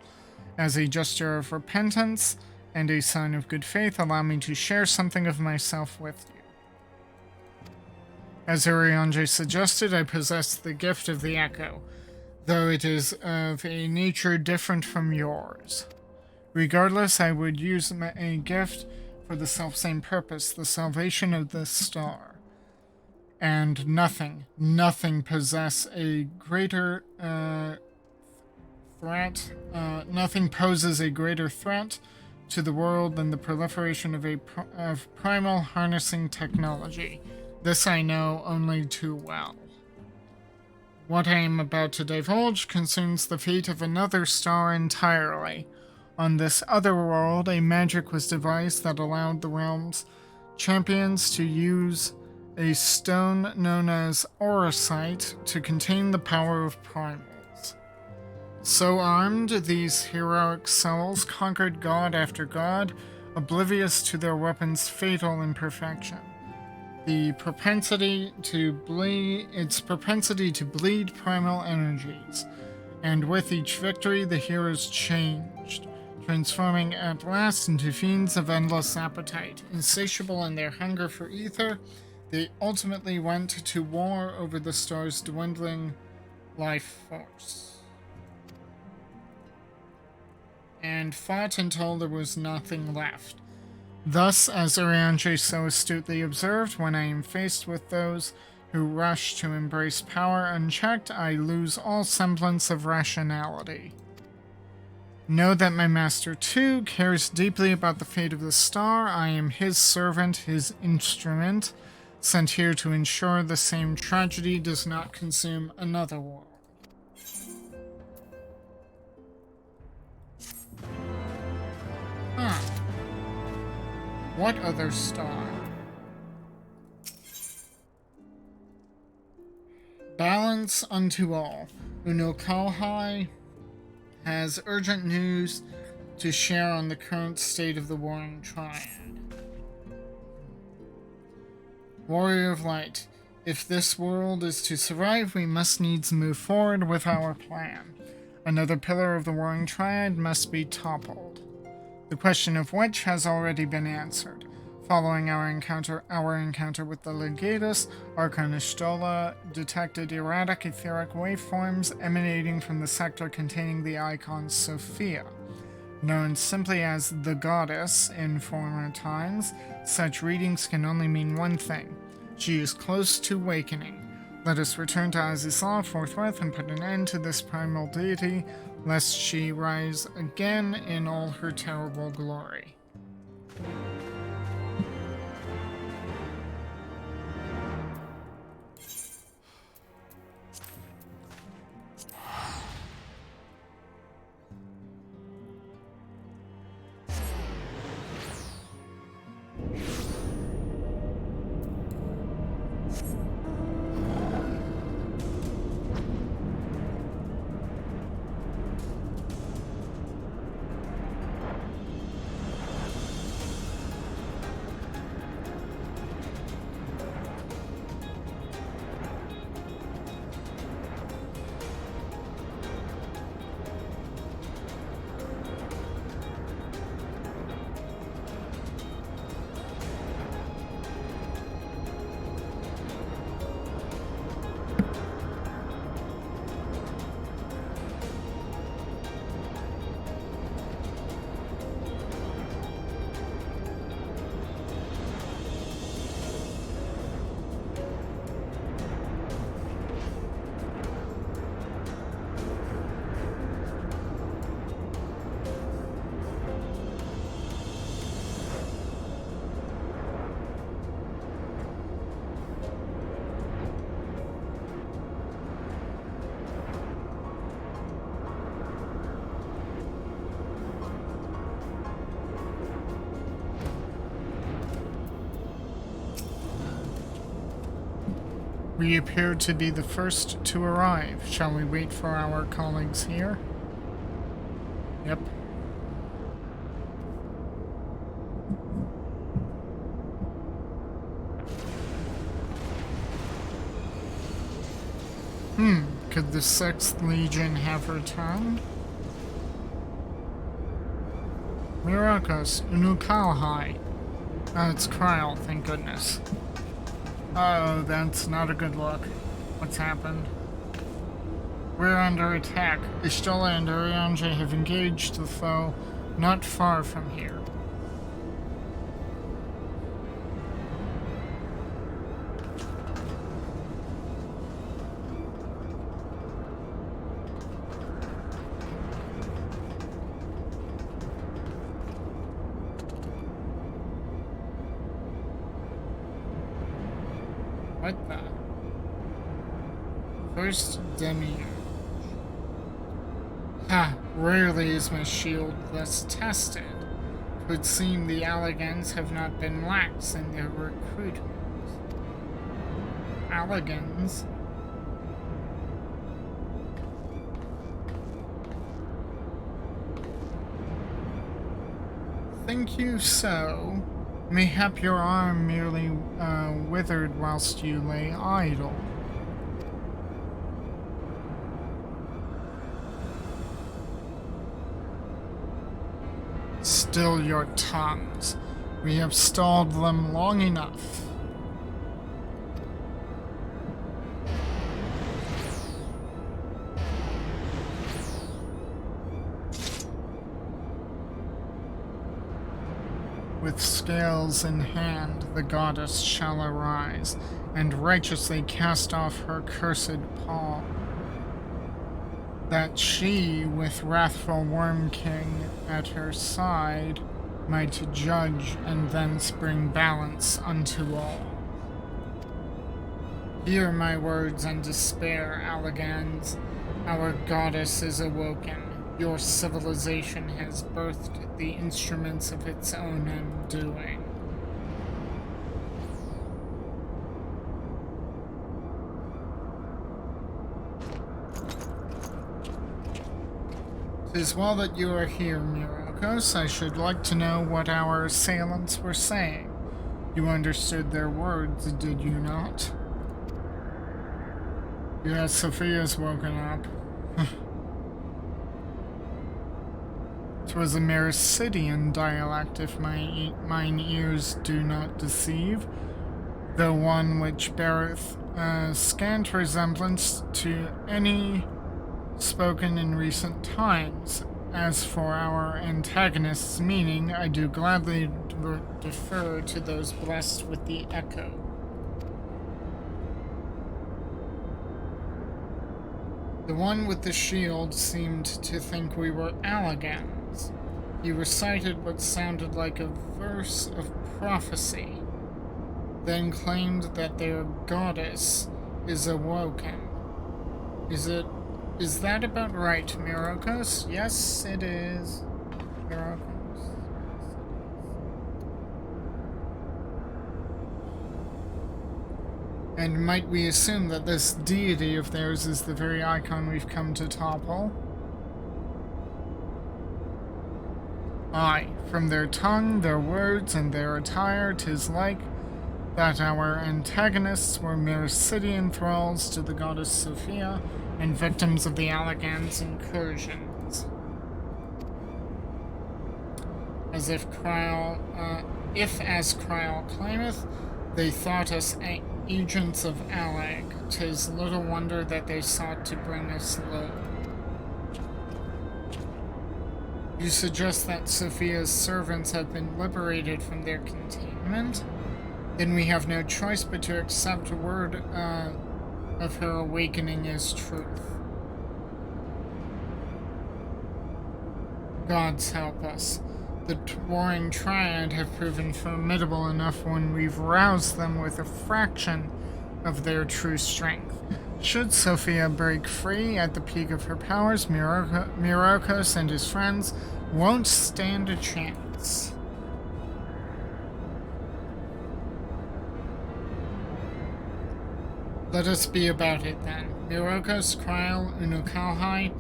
As a gesture of repentance and a sign of good faith, allow me to share something of myself with you. As Urianger suggested, I possess the gift of the Echo, though it is of a nature different from yours. Regardless, I would use a gift for the selfsame purpose, the salvation of this star. And nothing possess a greater threat, nothing poses a greater threat to the world than the proliferation of primal harnessing technology. This I know only too well. What I am about to divulge concerns the fate of another star entirely. On this other world, a magic was devised that allowed the realm's champions to use a stone known as Auracite to contain the power of primals. So armed, these heroic souls conquered god after god, oblivious to their weapons' fatal imperfection. Its propensity to bleed primal energies, and with each victory the heroes changed, transforming at last into fiends of endless appetite. Insatiable in their hunger for ether, they ultimately went to war over the star's dwindling life force, and fought until there was nothing left. Thus, as Urianger so astutely observed, when I am faced with those who rush to embrace power unchecked, I lose all semblance of rationality. Know that my master, too, cares deeply about the fate of the star. I am his servant, his instrument, sent here to ensure the same tragedy does not consume another world. What other star? Balance unto all. Unokalhai has urgent news to share on the current state of the warring Triad. Warrior of Light, if this world is to survive, we must needs move forward with our plan. Another pillar of the warring Triad must be toppled. The question of which has already been answered. Following our encounter with the Legatus, Arcanishtola detected erratic etheric waveforms emanating from the sector containing the icon Sophia. Known simply as the Goddess in former times, such readings can only mean one thing. She is close to awakening. Let us return to Azizal forthwith and put an end to this primal deity, lest she rise again in all her terrible glory. We appear to be the first to arrive. Shall we wait for our colleagues here? Yep. Could the 6th Legion have returned? Myrokos, Unukalhai. Oh, it's Kryl, thank goodness. Oh, that's not a good look. What's happened? We're under attack. Ishtola and Urianger have engaged the foe not far from here. What the? First demiurge. Ha! Rarely is my shield thus tested. 'Twould seem the Allegans have not been lax in their recruitment. Allegans? Think you so? Mayhap your arm merely withered whilst you lay idle. Still your tongues. We have stalled them long enough. With scales in hand, the goddess shall arise, and righteously cast off her cursed pall, that she, with wrathful Worm King at her side, might judge and thence bring balance unto all. Hear my words and despair, Allegans. Our goddess is awoken. Your civilization has birthed the instruments of its own undoing. Tis well that you are here, Myrokos. I should like to know what our assailants were saying. You understood their words, did you not? Yes, Sophia's woken up. 'Twas a Myrocidian dialect, if mine ears do not deceive, though one which beareth scant resemblance to any spoken in recent times. As for our antagonist's meaning, I do gladly defer to those blessed with the echo. The one with the shield seemed to think we were Allegans. He recited what sounded like a verse of prophecy, then claimed that their goddess is awoken. Is that about right, Myrokos? Yes, it is. Myrokos. And might we assume that this deity of theirs is the very icon we've come to topple? Aye, from their tongue, their words, and their attire, 'tis like that our antagonists were Myrocidian thralls to the goddess Sophia, and victims of the Allegans' incursions. As if as Kryl claimeth, they thought us agents of Alleg, 'tis little wonder that they sought to bring us low. You suggest that Sophia's servants have been liberated from their containment? Then we have no choice but to accept word of her awakening as truth. Gods help us. The warring Triad have proven formidable enough when we've roused them with a fraction of their true strength. Should Sophia break free at the peak of her powers, Myrokos and his friends won't stand a chance. Let us be about it then. Myrokos, Kryl, Unukalhai,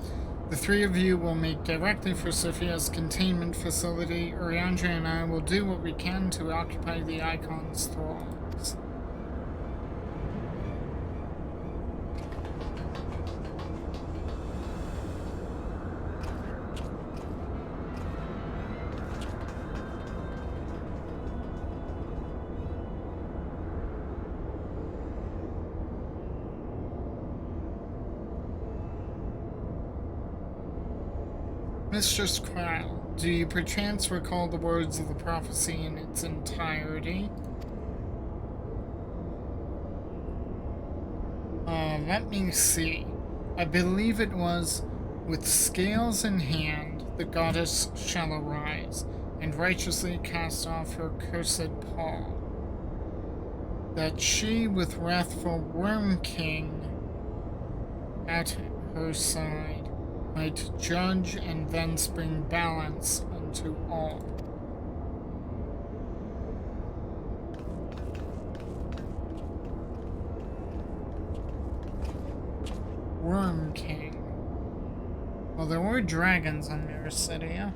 the three of you will make directly for Sophia's containment facility. Urianger and I will do what we can to occupy the Icon's thralls. Mistress Qual, do you perchance recall the words of the prophecy in its entirety? Let me see. I believe it was, with scales in hand, the goddess shall arise, and righteously cast off her cursed pall, that she with wrathful Worm King at her side might judge and thence bring balance unto all. Worm King. Well, there were dragons on Myrokos.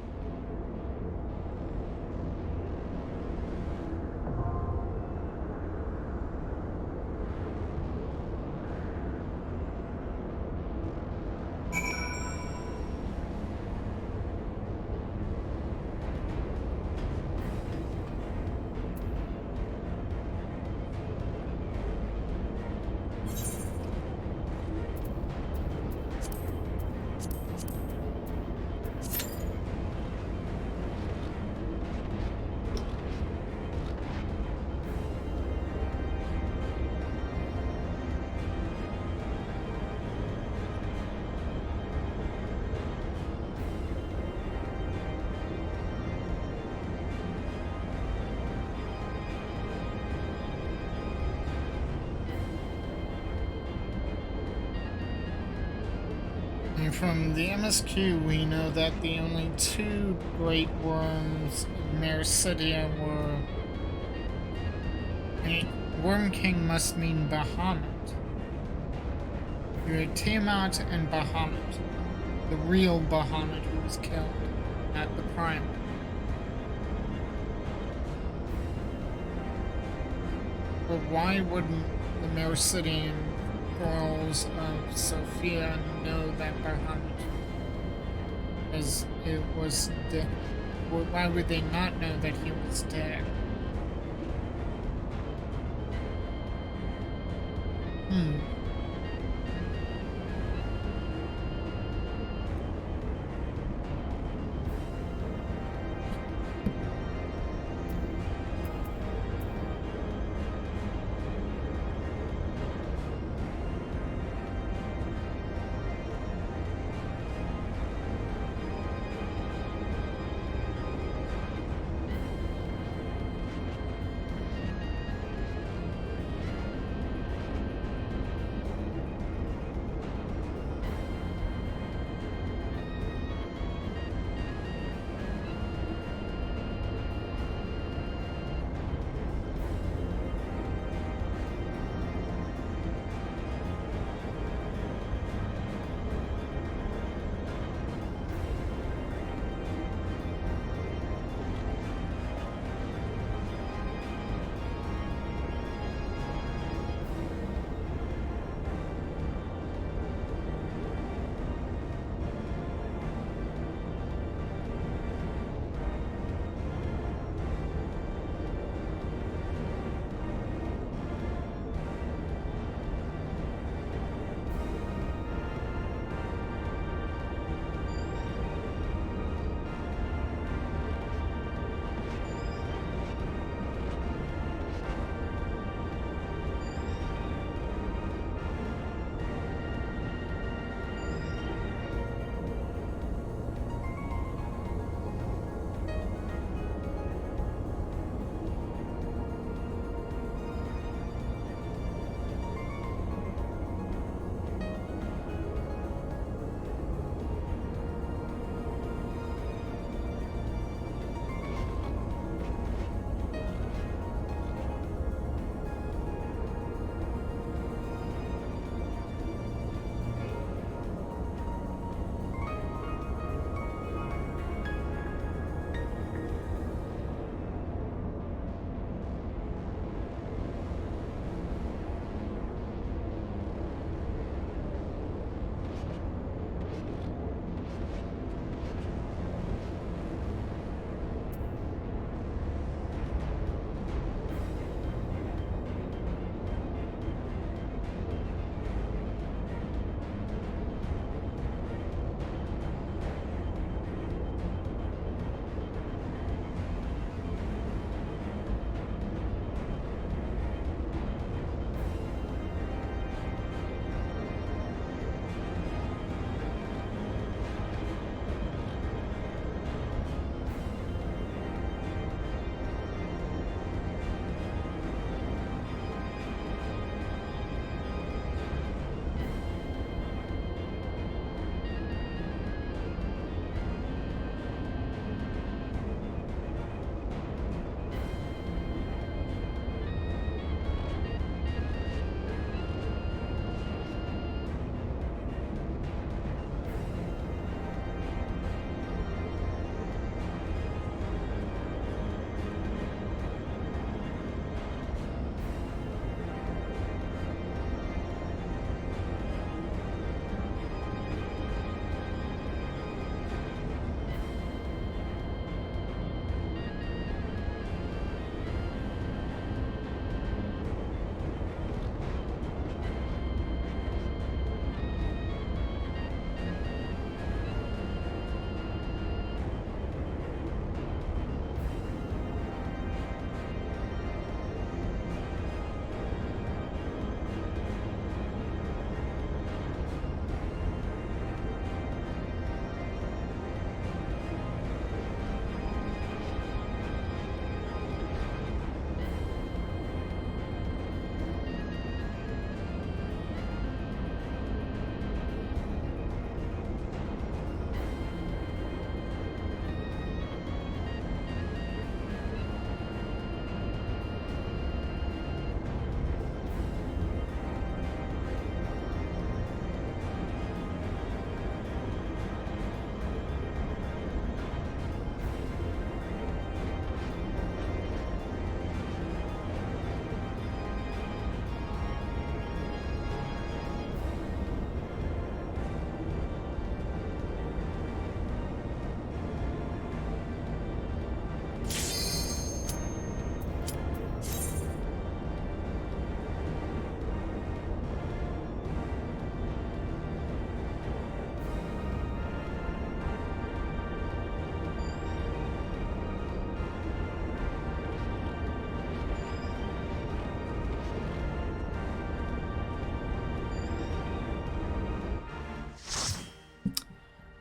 And from the MSQ, we know that the only two great worms in Myrokos were... Worm King must mean Bahamut. You had Tiamat and Bahamut. The real Bahamut who was killed at the Prime. But why wouldn't the Myrokosian girls of Sophia know that Bahamut, as it was dead? Why would they not know that he was dead?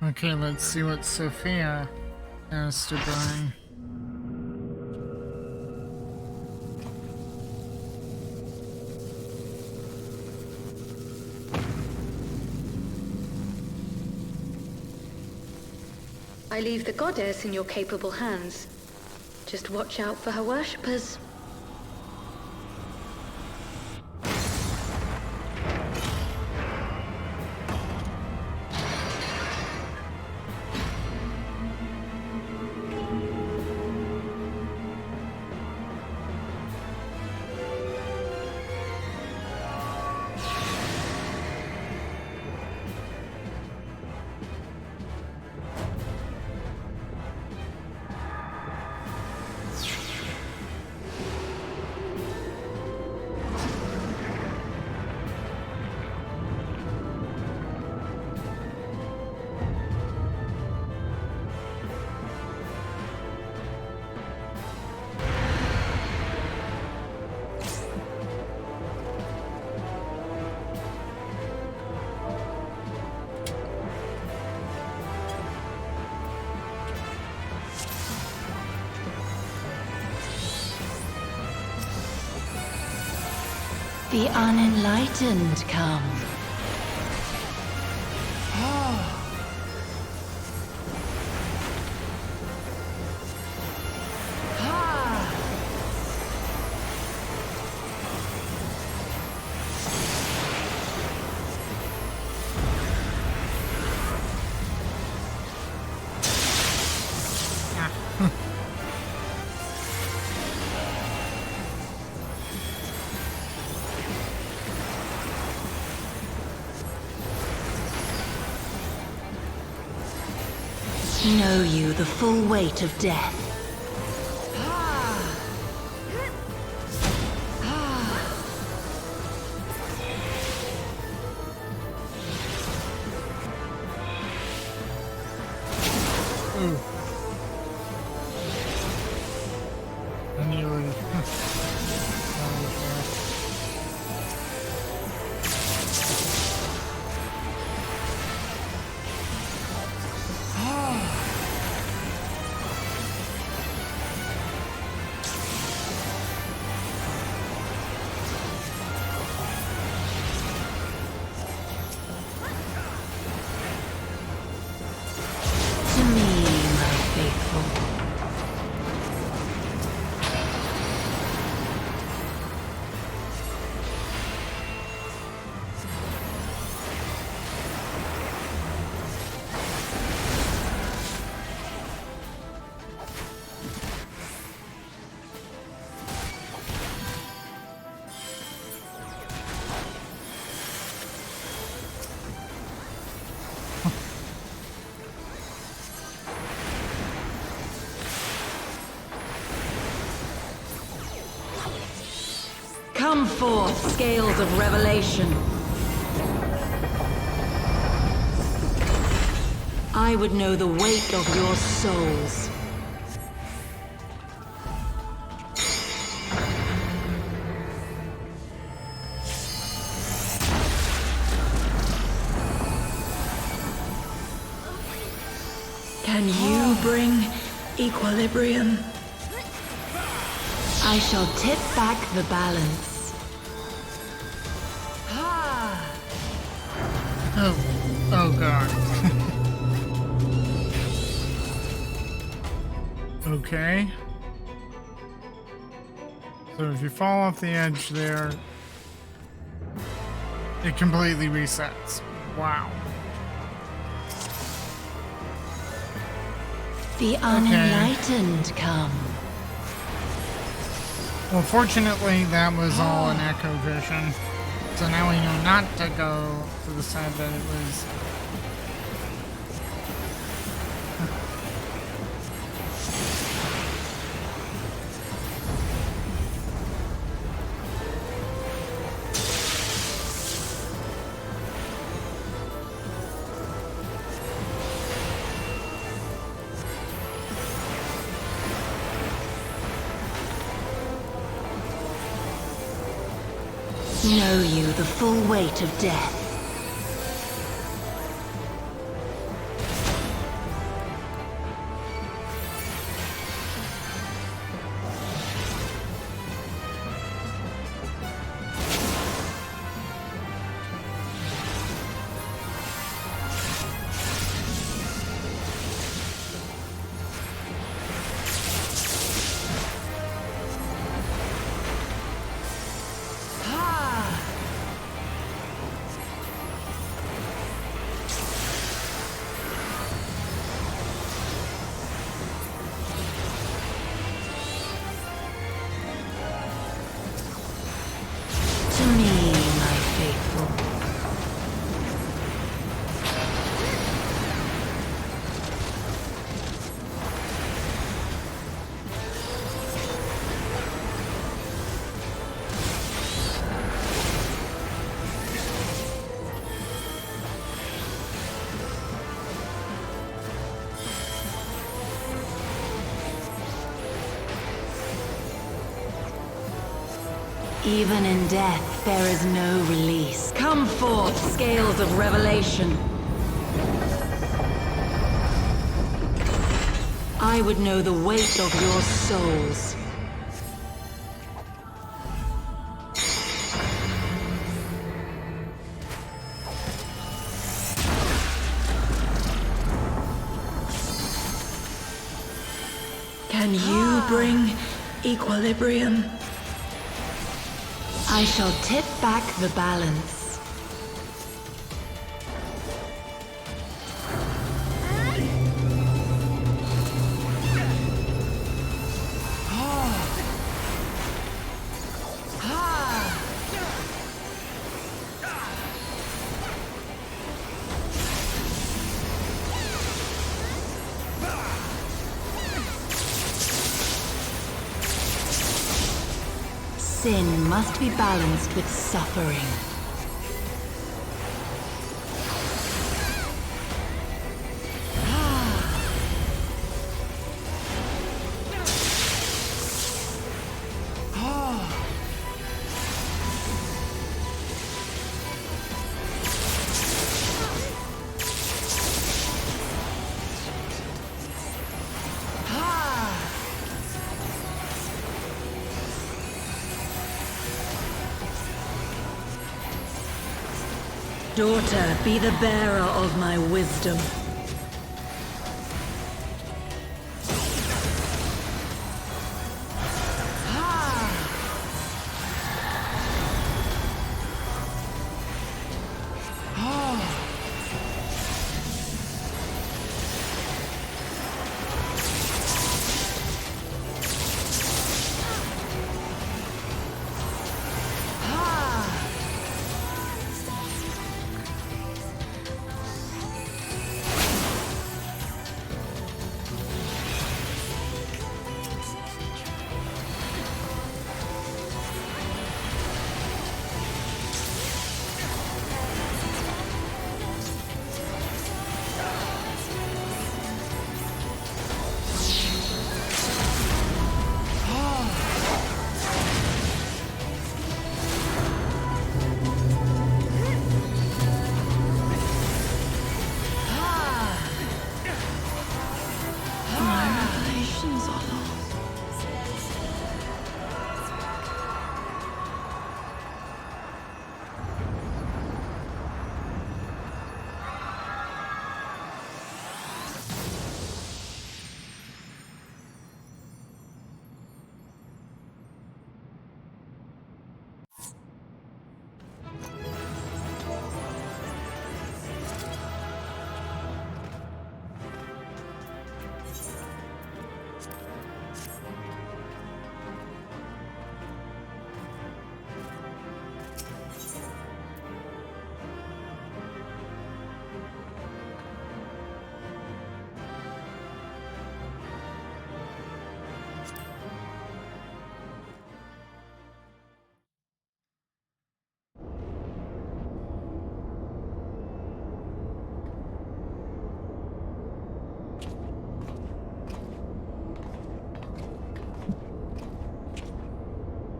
Okay, let's see what Sophia has to bring. I leave the goddess in your capable hands. Just watch out for her worshippers. The unenlightened come. Know you the full weight of death? Ooh. I nearly... To me, my faithful. Come forth, scales of revelation. I would know the weight of your souls. Can you bring equilibrium? I shall tip back the balance. Oh god. Okay. So if you fall off the edge there, it completely resets. Wow. The unenlightened come. Well, fortunately, that was all an echo vision. So now we know not to go to the side that it was. Know you the full weight of death? Even in death, there is no release. Come forth, scales of revelation. I would know the weight of your souls. Can you bring equilibrium? I shall tip back the balance. Sin must be balanced with suffering. Daughter, be the bearer of my wisdom.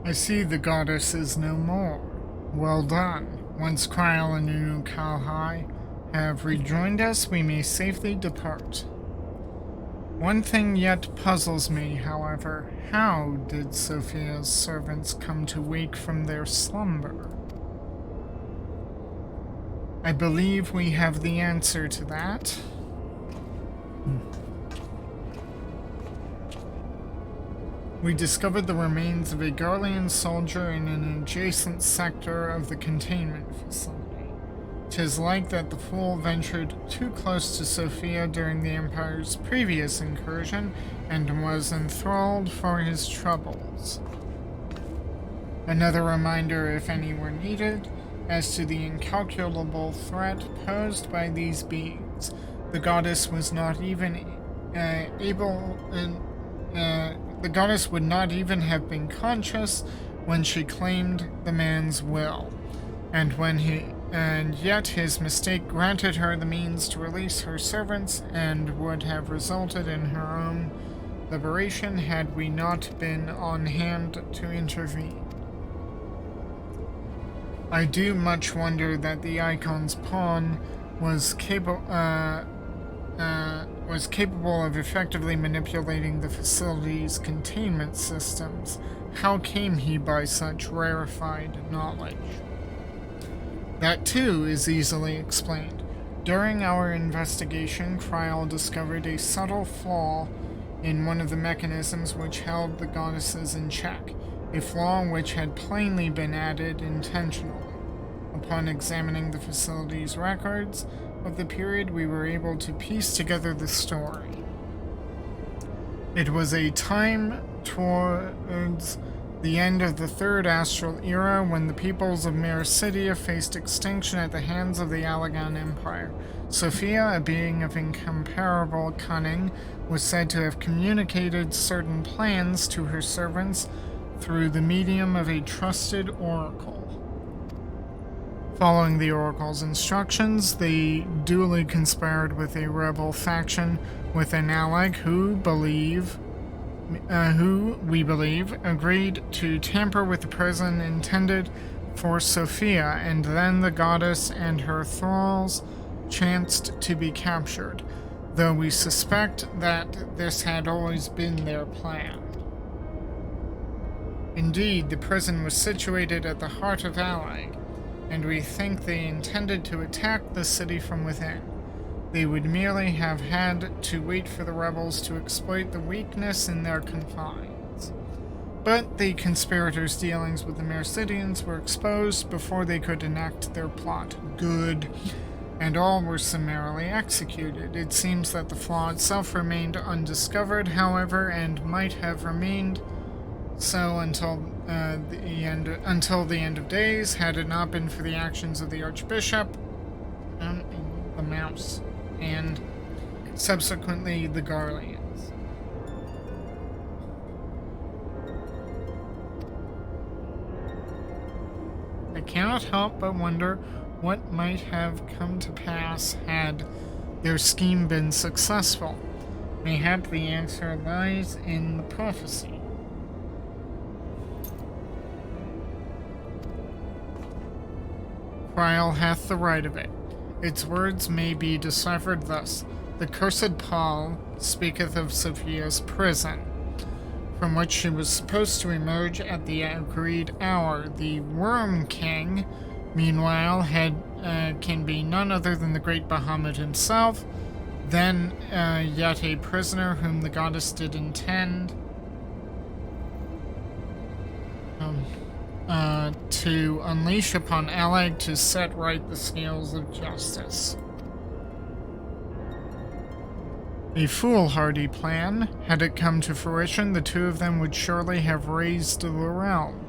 I see the goddess is no more. Well done. Once Kryl and Unu Kalhai have rejoined us, we may safely depart. One thing yet puzzles me, however. How did Sophia's servants come to wake from their slumber? I believe we have the answer to that. We discovered the remains of a Garlean soldier in an adjacent sector of the containment facility. 'Tis like that the fool ventured too close to Sophia during the Empire's previous incursion and was enthralled for his troubles. Another reminder, if any were needed, as to the incalculable threat posed by these beings. The goddess was not even the goddess would not even have been conscious when she claimed the man's will, and yet his mistake granted her the means to release her servants and would have resulted in her own liberation had we not been on hand to intervene. I do much wonder that the Icon's pawn was capable of effectively manipulating the facility's containment systems. How came he by such rarefied knowledge? That too is easily explained. During our investigation, Kryl discovered a subtle flaw in one of the mechanisms which held the goddesses in check, a flaw which had plainly been added intentionally. Upon examining the facility's records of the period, we were able to piece together the story. It was a time towards the end of the Third Astral Era, when the peoples of Myrokos faced extinction at the hands of the Allagan Empire. Sophia, a being of incomparable cunning, was said to have communicated certain plans to her servants through the medium of a trusted oracle. Following the oracle's instructions, they duly conspired with a rebel faction within Allag who we believe, agreed to tamper with the prison intended for Sophia, and then the goddess and her thralls chanced to be captured, though we suspect that this had always been their plan. Indeed, the prison was situated at the heart of Allag, and we think they intended to attack the city from within. They would merely have had to wait for the rebels to exploit the weakness in their confines. But the conspirators' dealings with the Myrocidians were exposed before they could enact their plot. Good. And all were summarily executed. It seems that the flaw itself remained undiscovered, however, and might have remained so until the end of days, had it not been for the actions of the Archbishop, the Mouse, and subsequently the Garleans. I cannot help but wonder what might have come to pass had their scheme been successful. Mayhap the answer lies in the prophecy. Kryl hath the right of it. Its words may be deciphered thus: the cursed Paul speaketh of Sophia's prison, from which she was supposed to emerge at the agreed hour. The Worm King, meanwhile, can be none other than the great Bahamut himself, then yet a prisoner whom the goddess did intend to unleash upon Allag to set right the scales of justice. A foolhardy plan. Had it come to fruition, the two of them would surely have razed the realm.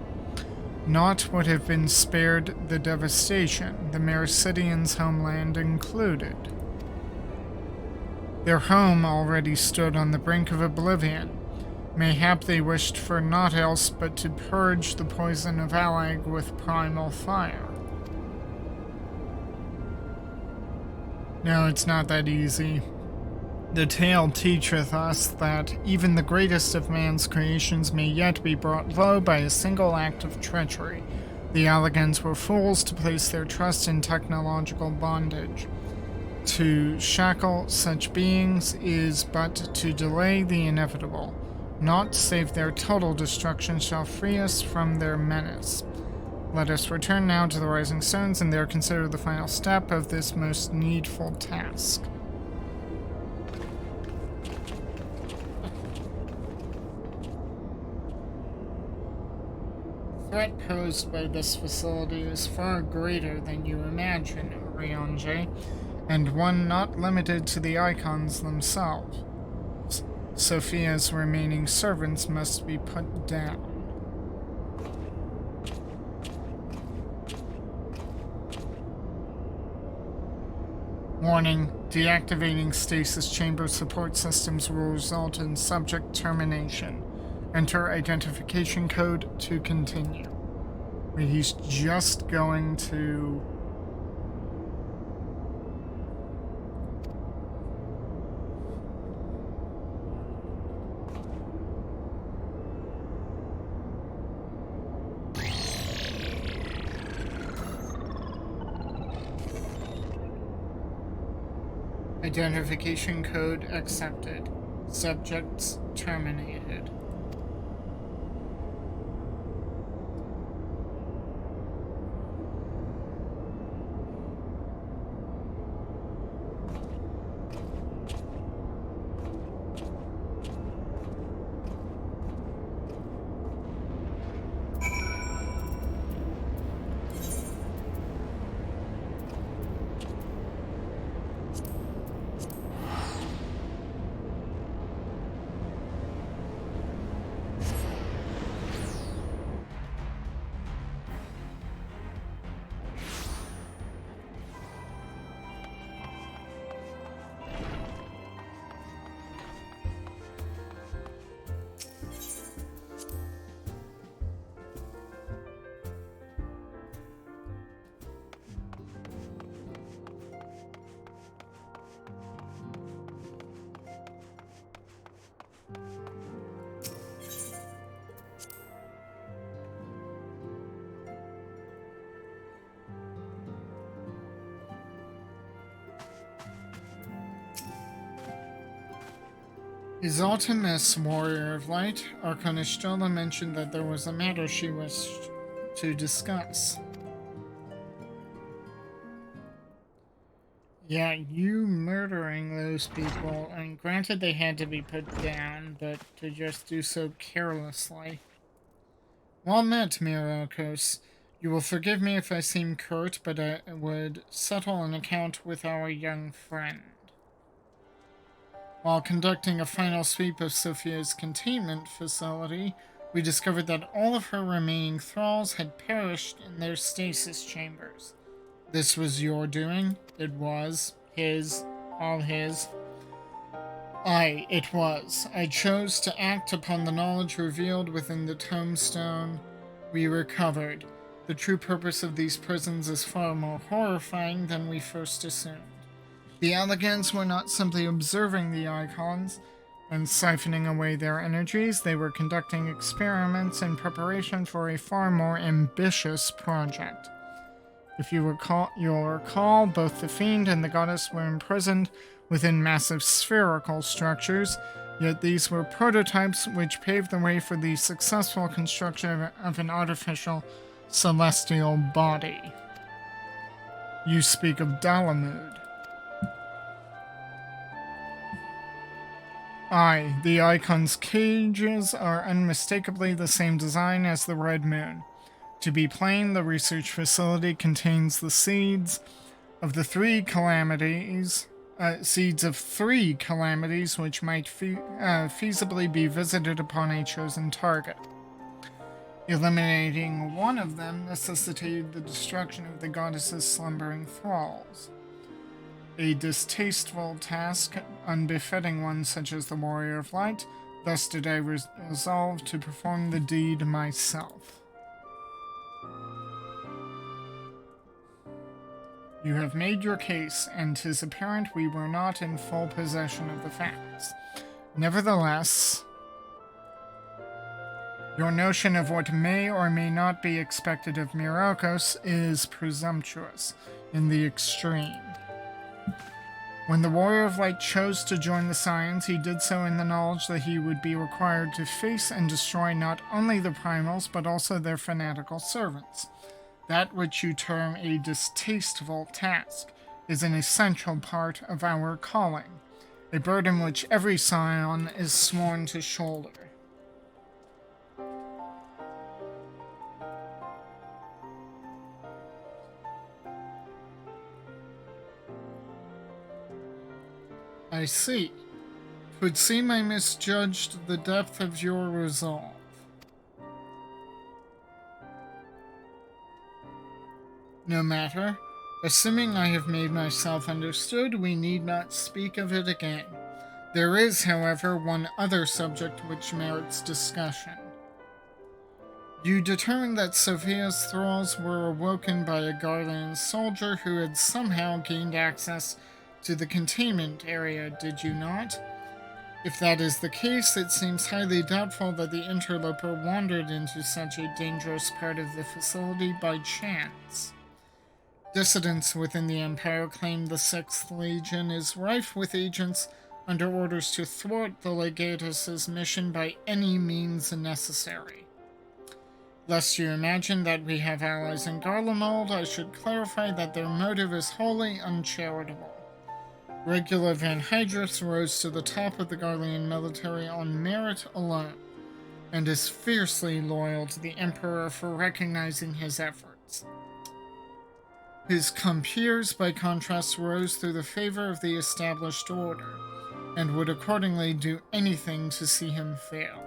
Naught would have been spared the devastation, the Myrocidians' homeland included. Their home already stood on the brink of oblivion. Mayhap they wished for naught else but to purge the poison of Allag with primal fire. No, it's not that easy. The tale teacheth us that even the greatest of man's creations may yet be brought low by a single act of treachery. The Allagans were fools to place their trust in technological bondage. To shackle such beings is but to delay the inevitable. Naught save their total destruction shall free us from their menace. Let us return now to the Rising Stones and there consider the final step of this most needful task. The threat posed by this facility is far greater than you imagine, Ryonje, and one not limited to the Icons themselves. Sophia's remaining servants must be put down. Warning: deactivating stasis chamber support systems will result in subject termination. Enter identification code to continue. Wait, he's just going to... Identification code accepted. Subjects terminated. Exaltimus, Warrior of Light, Arcanistella mentioned that there was a matter she wished to discuss. Yeah, you murdering those people, and granted they had to be put down, but to just do so carelessly. Well met, Myrokos. You will forgive me if I seem curt, but I would settle an account with our young friend. While conducting a final sweep of Sophia's containment facility, we discovered that all of her remaining thralls had perished in their stasis chambers. This was your doing? It was. His. All his. Aye, it was. I chose to act upon the knowledge revealed within the tombstone we recovered. The true purpose of these prisons is far more horrifying than we first assumed. The elegants were not simply observing the icons and siphoning away their energies, they were conducting experiments in preparation for a far more ambitious project. If you'll recall, both the Fiend and the Goddess were imprisoned within massive spherical structures, yet these were prototypes which paved the way for the successful construction of an artificial celestial body. You speak of Dalamud. Aye, the icon's cages are unmistakably the same design as the Red Moon. To be plain, the research facility contains the seeds of three calamities which might feasibly be visited upon a chosen target. Eliminating one of them necessitated the destruction of the goddess's slumbering thralls. A distasteful task, unbefitting one such as the Warrior of Light, thus did I resolve to perform the deed myself. You have made your case, and 'tis apparent we were not in full possession of the facts. Nevertheless, your notion of what may or may not be expected of Myrokos is presumptuous in the extreme. When the Warrior of Light chose to join the Scions, he did so in the knowledge that he would be required to face and destroy not only the Primals, but also their fanatical servants. That which you term a distasteful task is an essential part of our calling, a burden which every Scion is sworn to shoulder. I see. 'Twould seem I misjudged the depth of your resolve. No matter. Assuming I have made myself understood, we need not speak of it again. There is, however, one other subject which merits discussion. You determined that Sophia's thralls were awoken by a Guardian soldier who had somehow gained access to the containment area, did you not? If that is the case, it seems highly doubtful that the interloper wandered into such a dangerous part of the facility by chance. Dissidents within the Empire claim the Sixth Legion is rife with agents under orders to thwart the Legatus's mission by any means necessary. Lest you imagine that we have allies in Garlemald, I should clarify that their motive is wholly uncharitable. Regula Van Hydrus rose to the top of the Garlean military on merit alone, and is fiercely loyal to the Emperor for recognizing his efforts. His compeers, by contrast, rose through the favor of the established order, and would accordingly do anything to see him fail.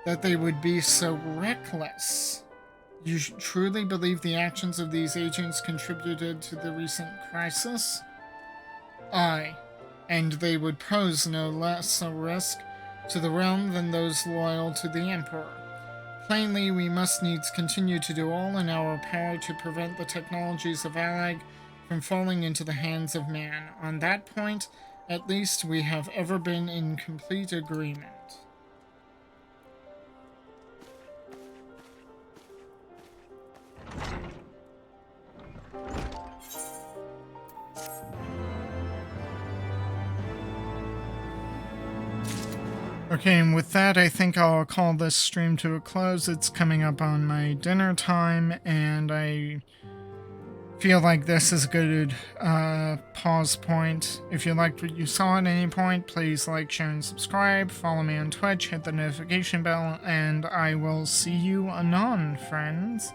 That they would be so reckless. You truly believe the actions of these agents contributed to the recent crisis? Aye, and they would pose no less a risk to the realm than those loyal to the Emperor. Plainly, we must needs continue to do all in our power to prevent the technologies of Allag from falling into the hands of man. On that point, at least, we have ever been in complete agreement. Okay, and with that, I think I'll call this stream to a close. It's coming up on my dinner time, and I feel like this is a good pause point. If you liked what you saw at any point, please like, share, and subscribe. Follow me on Twitch, hit the notification bell, and I will see you anon, friends.